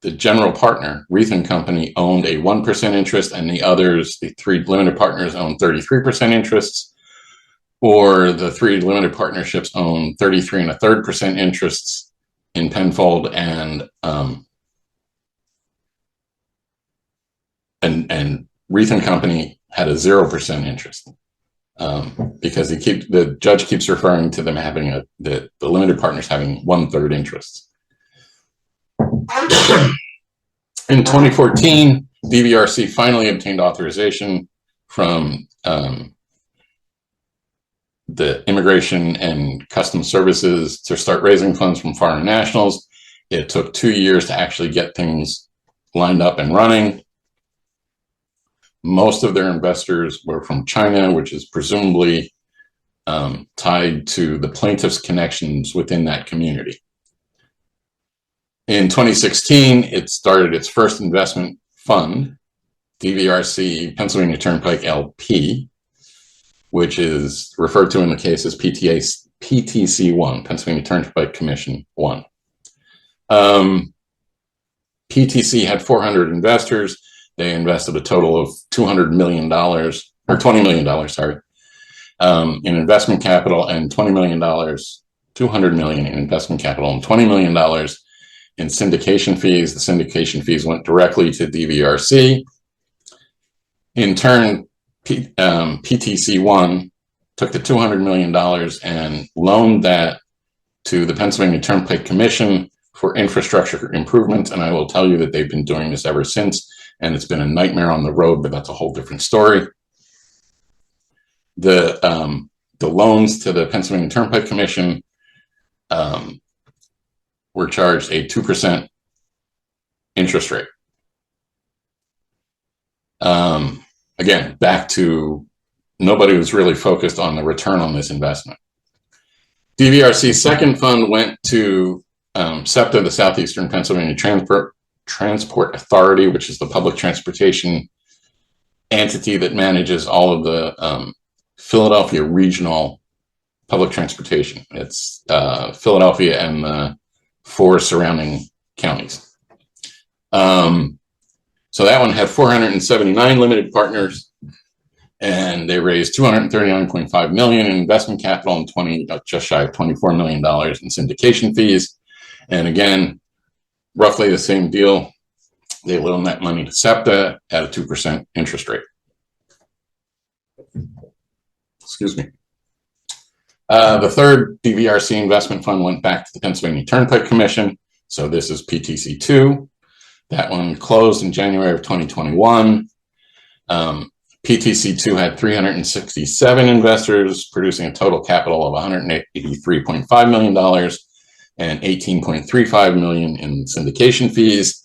S15: the general partner, Reith & Company, owned a 1% interest, and the others, the three limited partners, owned 33% interests, or the three limited partnerships owned 33 1/3% interests in Penfold, and Reith & Company had a 0% interest, because the judge keeps referring to them having the limited partners having 1/3 interests. In 2014, DVRC finally obtained authorization from the Immigration and Customs Services to start raising funds from foreign nationals. It took 2 years to actually get things lined up and running. Most of their investors were from China, which is presumably tied to the plaintiff's connections within that community. In 2016, it started its first investment fund, DVRC Pennsylvania Turnpike LP, which is referred to in the case as PTC1, Pennsylvania Turnpike Commission 1. PTC had 400 investors. They invested a total of $200 million, or $20 million, sorry, in investment capital, and $200 million in investment capital, and $20 million in syndication fees. The syndication fees went directly to DVRC. In turn, PTC1 took the $200 million and loaned that to the Pennsylvania Turnpike Commission for infrastructure improvements. And I will tell you that they've been doing this ever since, and it's been a nightmare on the road, but that's a whole different story. The loans to the Pennsylvania Turnpike Commission were charged a 2% interest rate. Again, back to nobody was really focused on the return on this investment. DVRC's second fund went to SEPTA, the Southeastern Pennsylvania Transport Authority, which is the public transportation entity that manages all of the Philadelphia regional public transportation. It's Philadelphia and the 4 surrounding counties. So that one had 479 limited partners, and they raised $239.5 million in investment capital and just shy of $24 million in syndication fees. And again, roughly the same deal. They loaned that money to SEPTA at a 2% interest rate. Excuse me. The third DVRC investment fund went back to the Pennsylvania Turnpike Commission. So this is PTC2. That one closed in January of 2021. PTC2 had 367 investors, producing a total capital of $183.5 million and $18.35 million in syndication fees.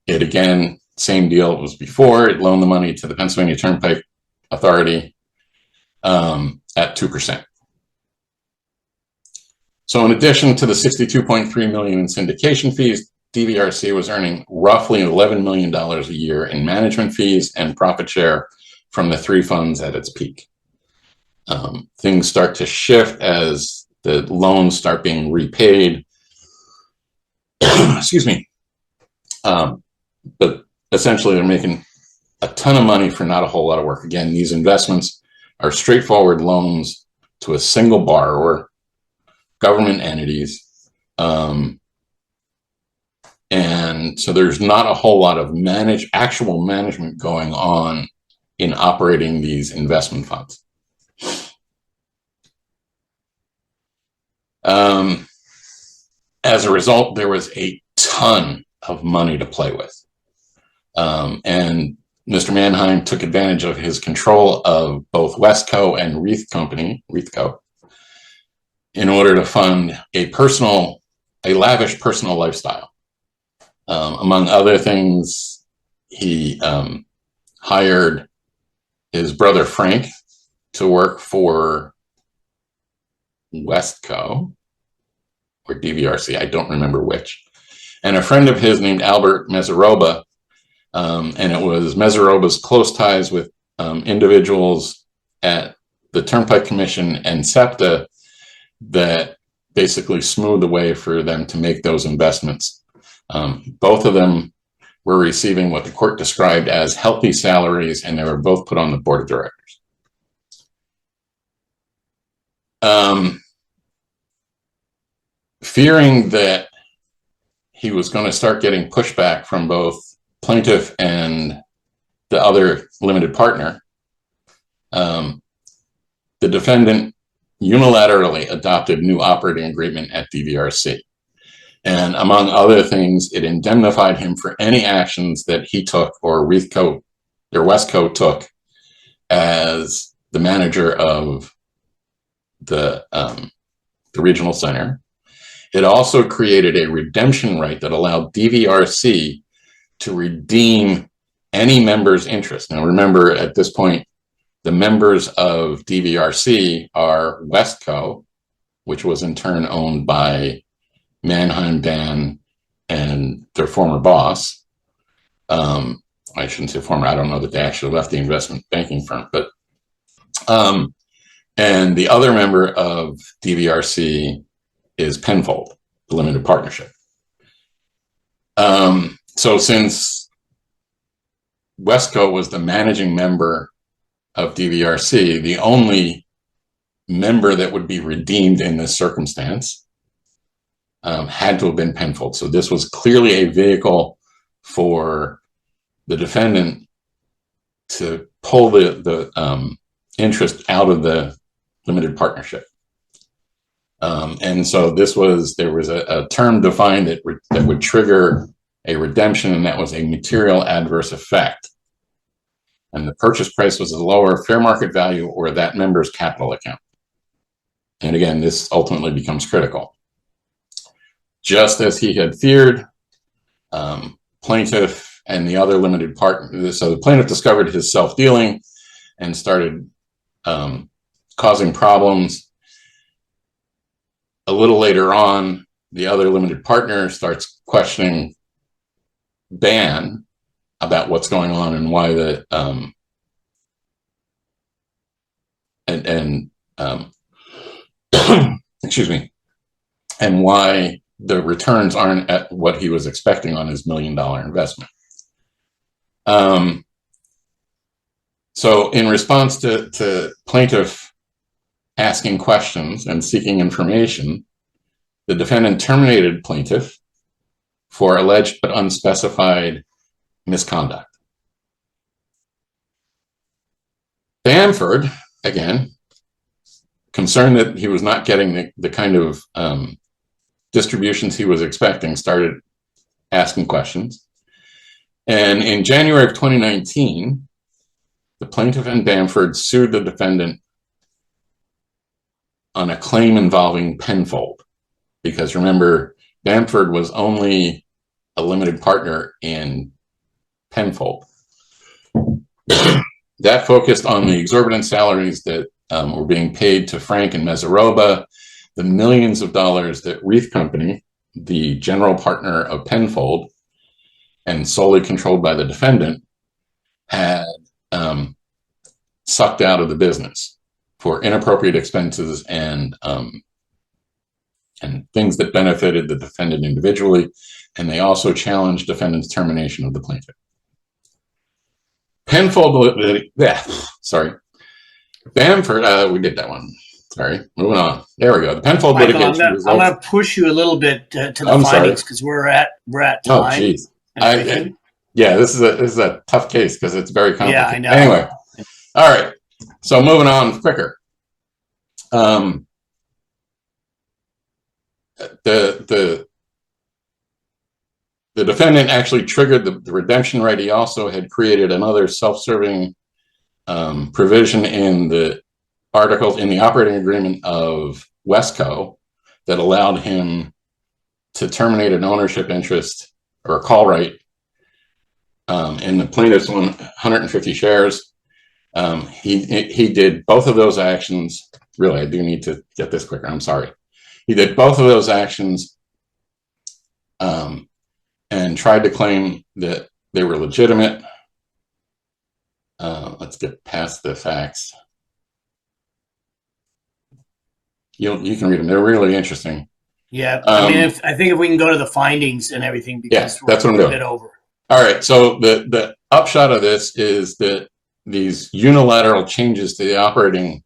S15: It again, same deal it was before. It loaned the money to the Pennsylvania Turnpike Authority at 2%. So in addition to the $62.3 million in syndication fees, DVRC was earning roughly $11 million a year in management fees and profit share from the three funds at its peak. Things start to shift as the loans start being repaid. Excuse me. But essentially, they're making a ton of money for not a whole lot of work. Again, these investments are straightforward loans to a single borrower, government entities. And so there's not a whole lot of actual management going on in operating these investment funds. As a result, there was a ton of money to play with. And Mr. Mannheim took advantage of his control of both Westco and Reithco, in order to fund a lavish personal lifestyle. Among other things, he hired his brother Frank to work for Westco or DVRC, I don't remember which, and a friend of his named Albert Meseroba, and it was Meseroba's close ties with individuals at the Turnpike Commission and SEPTA that basically smoothed the way for them to make those investments. Both of them were receiving what the court described as healthy salaries, and they were both put on the board of directors. Fearing that he was going to start getting pushback from both plaintiff and the other limited partner, the defendant unilaterally adopted new operating agreement at DVRC. And among other things, it indemnified him for any actions that he took or Westco took as the manager of the regional center. It also created a redemption right that allowed DVRC to redeem any member's interest. Now, remember, at this point, the members of DVRC are Westco, which was in turn owned by Mannheim, Dan, and their former boss. I shouldn't say former, I don't know that they actually left the investment banking firm, but and the other member of DVRC is Penfold, the limited partnership. So since Westco was the managing member of DVRC, the only member that would be redeemed in this circumstance had to have been Penfold. So this was clearly a vehicle for the defendant to pull the interest out of the limited partnership. And so there was a term defined that would trigger a redemption, and that was a material adverse effect. And the purchase price was a lower fair market value or that member's capital account. And again, this ultimately becomes critical. Just as he had feared, plaintiff and the other limited partner, so the plaintiff discovered his self-dealing and started causing problems. A little later on, the other limited partner starts questioning Ban about what's going on and why excuse me, and why the returns aren't at what he was expecting on his $1 million investment. So in response to plaintiff asking questions and seeking information, the defendant terminated plaintiff for alleged but unspecified misconduct. Bamford, again, concerned that he was not getting the kind of distributions he was expecting, started asking questions. And in January of 2019, the plaintiff in Bamford sued the defendant on a claim involving Penfold. Because remember, Bamford was only a limited partner in Penfold. That focused on the exorbitant salaries that were being paid to Frank and Meseroba, the millions of dollars that Reith Company, the general partner of Penfold, and solely controlled by the defendant, had sucked out of the business for inappropriate expenses and things that benefited the defendant individually, and they also challenged defendant's termination of the plaintiff. Bamford, we did that one. Sorry, moving on. There we go. The Penfold
S2: Michael,
S15: litigation
S2: I'm going to push you a little bit to the findings because we're at time.
S15: Oh, geez. Yeah, this is a tough case because it's very complicated.
S2: Yeah, I know.
S15: Anyway, all right. So moving on quicker. The defendant actually triggered the redemption right. He also had created another self-serving provision in the articles in the operating agreement of Wesco that allowed him to terminate an ownership interest or a call right in the plaintiff's 150 shares. He did both of those actions. Really, I do need to get this quicker. I'm sorry. He did both of those actions and tried to claim that they were legitimate. Let's get past the facts. You can read them. They're really interesting.
S2: Yeah, I mean, I think if we can go to the findings and everything, because
S15: that's what I'm doing.
S2: A bit over.
S15: All right. So the upshot of this is that these unilateral changes to the operating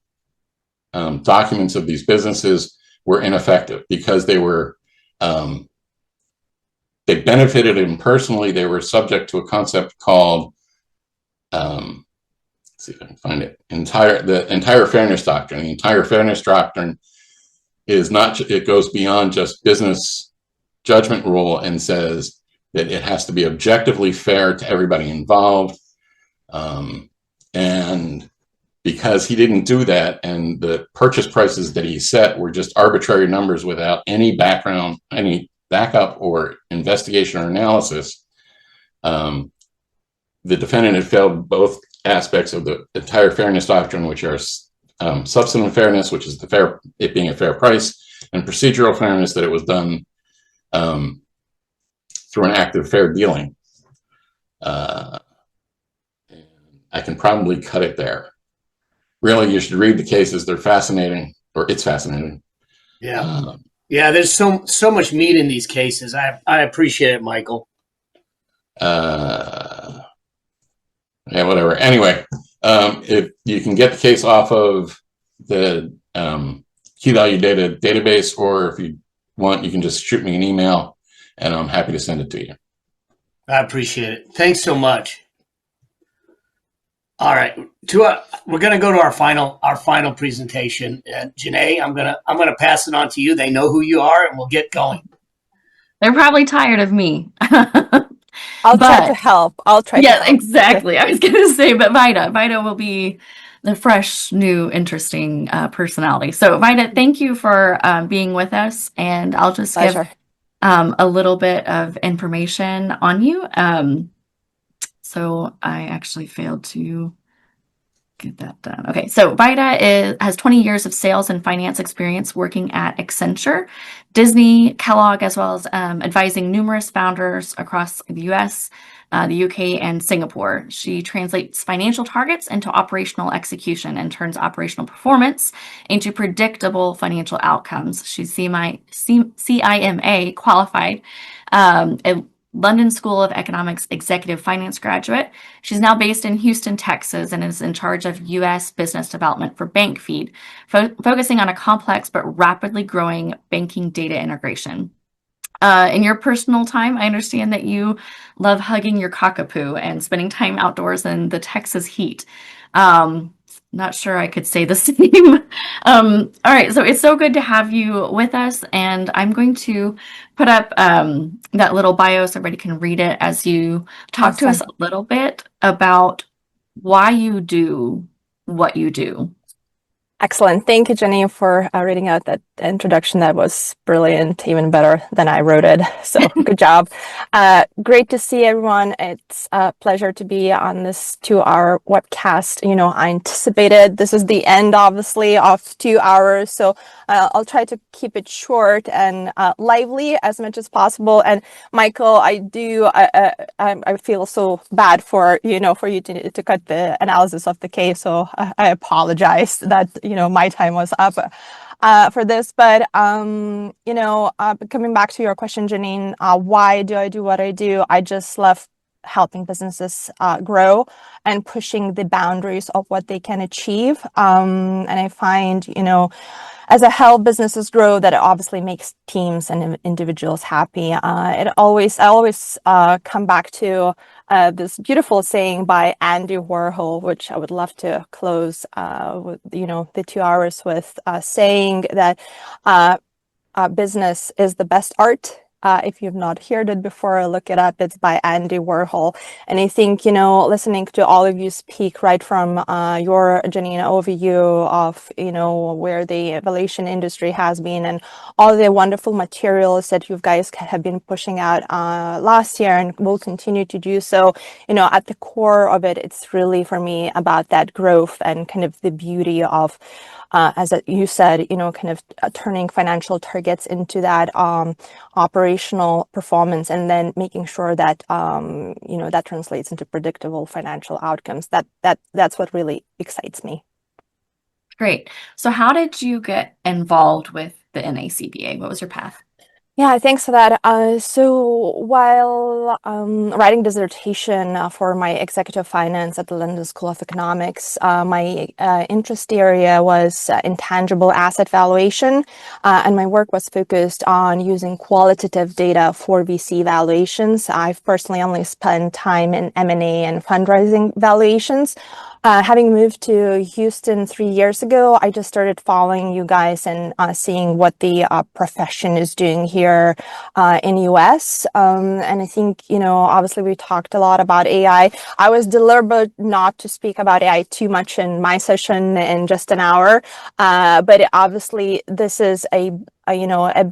S15: documents of these businesses were ineffective because they were they benefited him personally. They were subject to a concept called let's see if I can find it. The entire fairness doctrine. The entire fairness doctrine is not. It goes beyond just business judgment rule and says that it has to be objectively fair to everybody involved. And because he didn't do that, and the purchase prices that he set were just arbitrary numbers without any background, any backup or investigation or analysis, the defendant had failed both aspects of the entire fairness doctrine, which are substantive fairness, which is it being a fair price, and procedural fairness, that it was done through an act of fair dealing. I can probably cut it there. Really, you should read the cases. They're fascinating, or it's fascinating.
S2: Yeah. Yeah, there's so much meat in these cases. I appreciate it, Michael.
S15: Yeah, whatever. Anyway, if you can get the case off of the key value data database, or if you want, you can just shoot me an email and I'm happy to send it to you.
S2: I appreciate it. Thanks so much. All right, we're going to go to our final presentation. Janae, I'm gonna pass it on to you. They know who you are, and we'll get going.
S3: They're probably tired of me.
S16: I'll try to help.
S3: Yeah, exactly. I was going to say, but Vaida will be the fresh, new, interesting personality. So Vaida, thank you for being with us, and I'll just give a little bit of information on you. So I actually failed to get that done. Okay, so Vaida has 20 years of sales and finance experience working at Accenture, Disney, Kellogg, as well as advising numerous founders across the US, the UK, and Singapore. She translates financial targets into operational execution and turns operational performance into predictable financial outcomes. She's CIMA qualified, a London School of Economics executive finance graduate. She's now based in Houston, Texas, and is in charge of U.S. business development for BankFeed, focusing on a complex but rapidly growing banking data integration. In your personal time, I understand that you love hugging your cockapoo and spending time outdoors in the Texas heat. not sure I could say the same. All right, so it's so good to have you with us, and I'm going to put up that little bio so everybody can read it as you talk to us a little bit about why you do what you do.
S16: Excellent. Thank you, Jenny, for reading out that introduction. That was brilliant, even better than I wrote it. So good job. Great to see everyone. It's a pleasure to be on this 2-hour webcast. You know, I anticipated this is the end, obviously, of 2 hours. So I'll try to keep it short and lively as much as possible. And Michael, I feel so bad for you to cut the analysis of the case. So I apologize that my time was up for this. But coming back to your question, Janine, why do I do what I do? I just love helping businesses grow and pushing the boundaries of what they can achieve. And I find, as I help businesses grow, that it obviously makes teams and individuals happy. I always come back to this beautiful saying by Andy Warhol, which I would love to close with, the 2 hours with, saying that business is the best art. If you've not heard it before, look it up. It's by Andy Warhol. And I think, listening to all of you speak right from your, Janina, overview of, where the evaluation industry has been and all the wonderful materials that you guys have been pushing out last year and will continue to do so, at the core of it, it's really for me about that growth and kind of the beauty of as you said, kind of turning financial targets into that operational performance, and then making sure that that translates into predictable financial outcomes. That's what really excites me.
S3: Great. So how did you get involved with the NACBA? What was your path?
S16: Yeah, thanks for that. So while writing dissertation for my executive finance at the London School of Economics, my interest area was intangible asset valuation, and my work was focused on using qualitative data for VC valuations. I've personally only spent time in M&A and fundraising valuations. Having moved to Houston 3 years ago, I just started following you guys and seeing what the profession is doing here in US. And I think, obviously we talked a lot about AI. I was deliberate not to speak about AI too much in my session in just an hour. But obviously this is a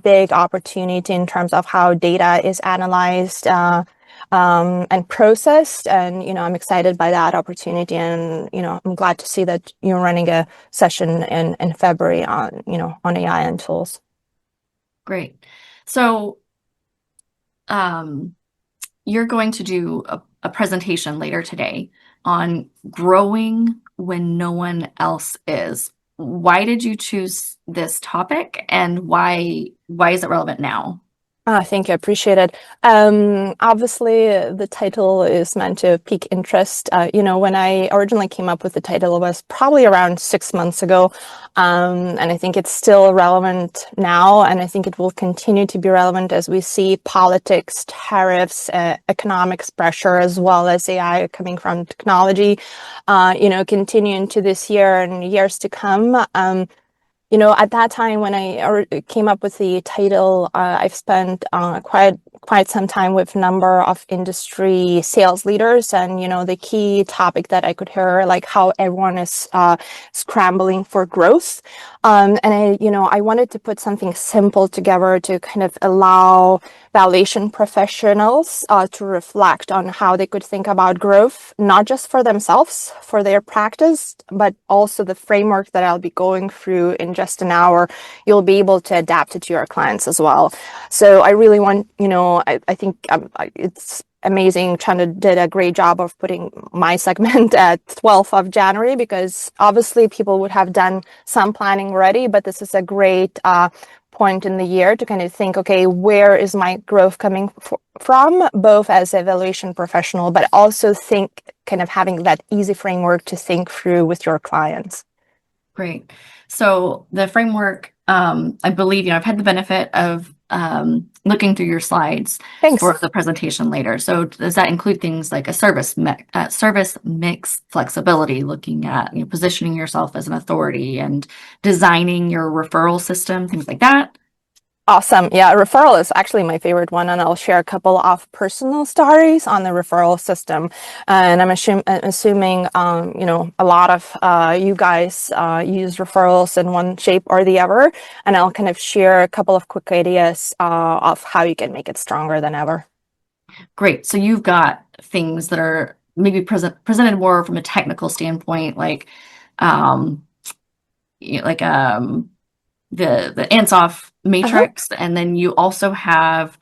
S16: big opportunity in terms of how data is analyzed and processed. And, I'm excited by that opportunity. And, I'm glad to see that you're running a session in February on, on AI and tools.
S3: Great. So you're going to do a presentation later today on growing when no one else is. Why did you choose this topic, and why is it relevant now?
S16: Thank you. I appreciate it. Obviously, the title is meant to pique interest. When I originally came up with the title, it was probably around 6 months ago. And I think it's still relevant now. And I think it will continue to be relevant as we see politics, tariffs, economics pressure, as well as AI coming from technology, continue into this year and years to come. At that time when I came up with the title, I've spent quite some time with a number of industry sales leaders, and the key topic that I could hear, like how everyone is scrambling for growth, and I wanted to put something simple together to kind of allow valuation professionals to reflect on how they could think about growth, not just for themselves, for their practice, but also the framework that I'll be going through in just an hour. You'll be able to adapt it to your clients as well. So I really want, I think it's amazing. Chanda did a great job of putting my segment at 12th of January, because obviously people would have done some planning already, but this is a great point in the year to kind of think, okay, where is my growth coming from, both as an evaluation professional, but also think kind of having that easy framework to think through with your clients.
S3: Great. So the framework, I believe, I've had the benefit of looking through your slides
S16: Thanks.
S3: for the presentation later. So does that include things like a service mix flexibility, looking at positioning yourself as an authority and designing your referral system, things like that?
S16: Awesome. Yeah, referral is actually my favorite one, and I'll share a couple of personal stories on the referral system. And I'm assuming, a lot of you guys use referrals in one shape or the other, and I'll kind of share a couple of quick ideas of how you can make it stronger than ever.
S3: Great. So you've got things that are maybe presented more from a technical standpoint, like the Ansoff matrix, and then you also have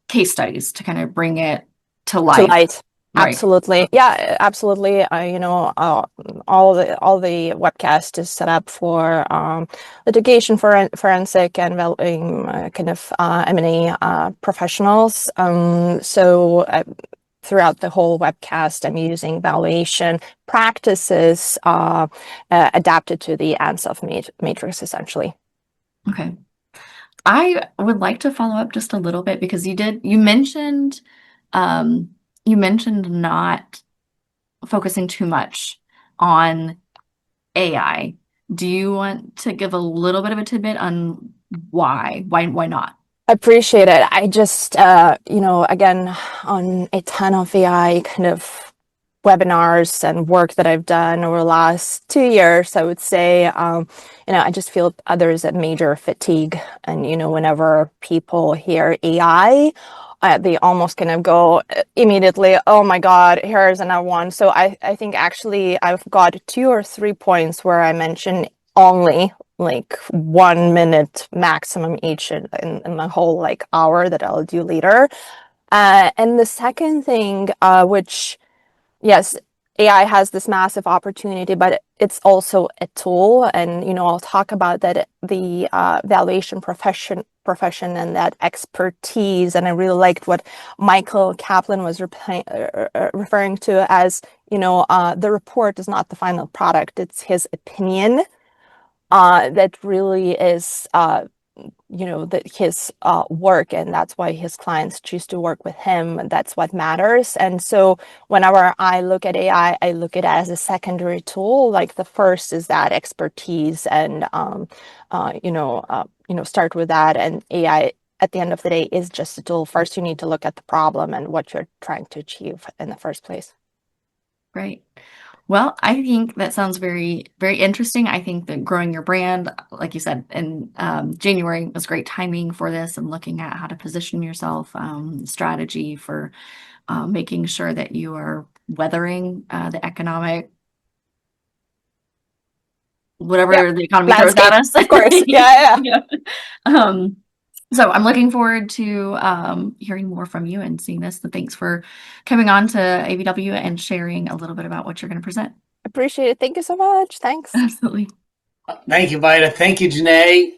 S3: case studies to kind of bring it to light.
S16: Right.
S3: Absolutely.
S16: Yeah, absolutely. All the webcast is set up for litigation forensic and kind of M&A professionals. Throughout the whole webcast, I'm using valuation practices adapted to the Ansoff matrix, essentially.
S3: Okay. I would like to follow up just a little bit because you mentioned not focusing too much on AI. Do you want to give a little bit of a tidbit on why not?
S16: Appreciate it. I just, again, on a ton of AI kind of webinars and work that I've done over the last 2 years, I would say, I just feel there's a major fatigue. And, whenever people hear AI, they almost kind of go immediately, oh my God, here's another one. So I think actually I've got 2 or 3 points where I mention only like 1 minute maximum each in the whole hour that I'll do later. And the second thing, which, yes, AI has this massive opportunity, but it's also a tool. And, I'll talk about that, the valuation profession and that expertise. And I really liked what Michael Kaplan was referring to as, the report is not the final product. It's his opinion that really is his work, and that's why his clients choose to work with him. That's what matters. And so whenever I look at AI, I look at it as a secondary tool. Like the first is that expertise, and start with that. And AI at the end of the day is just a tool. First, you need to look at the problem and what you're trying to achieve in the first place.
S3: Great. Well, I think that sounds very, very interesting. I think that growing your brand, like you said, in January was great timing for this, and looking at how to position yourself, strategy for making sure that you are weathering the economic, whatever the economy throws at us.
S16: Of course. Yeah.
S3: So I'm looking forward to hearing more from you and seeing this. So thanks for coming on to AVW and sharing a little bit about what you're going to present.
S16: Appreciate it. Thank you so much. Thanks.
S3: Absolutely.
S2: Thank you, Vaida. Thank you, Janae,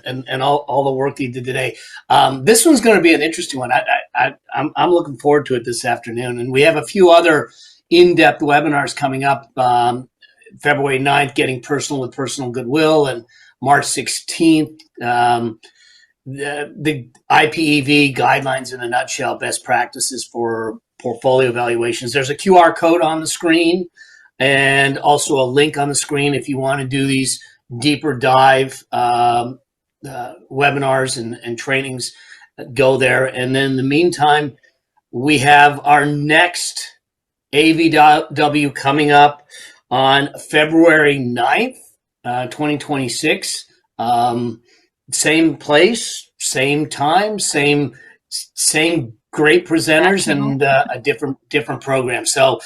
S2: and all the work that you did today. This one's going to be an interesting one. I'm looking forward to it this afternoon. And we have a few other in-depth webinars coming up. February 9th, Getting Personal with Personal Goodwill, and March 16th, the IPEV guidelines in a nutshell, best practices for portfolio evaluations. There's a QR code on the screen and also a link on the screen if you want to do these deeper dive webinars and trainings. Go there. And then in the meantime, we have our next AVW coming up on February 9th, 2026. Same place, same time, same great presenters, and a different program. So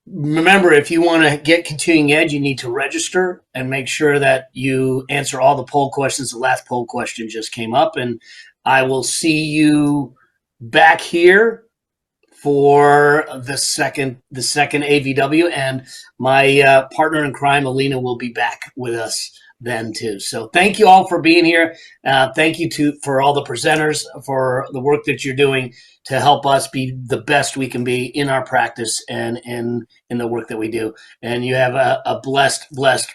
S2: remember, if you want to get continuing ed, you need to register and make sure that you answer all the poll questions. The last poll question just came up, and I will see you back here for the second AVW, and my partner in crime, Alina, will be back with us then too. So thank you all for being here. Thank you for all the presenters for the work that you're doing to help us be the best we can be in our practice and in the work that we do. And you have a blessed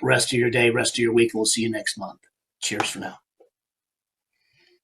S2: rest of your day, rest of your week, and we'll see you next month. Cheers for now.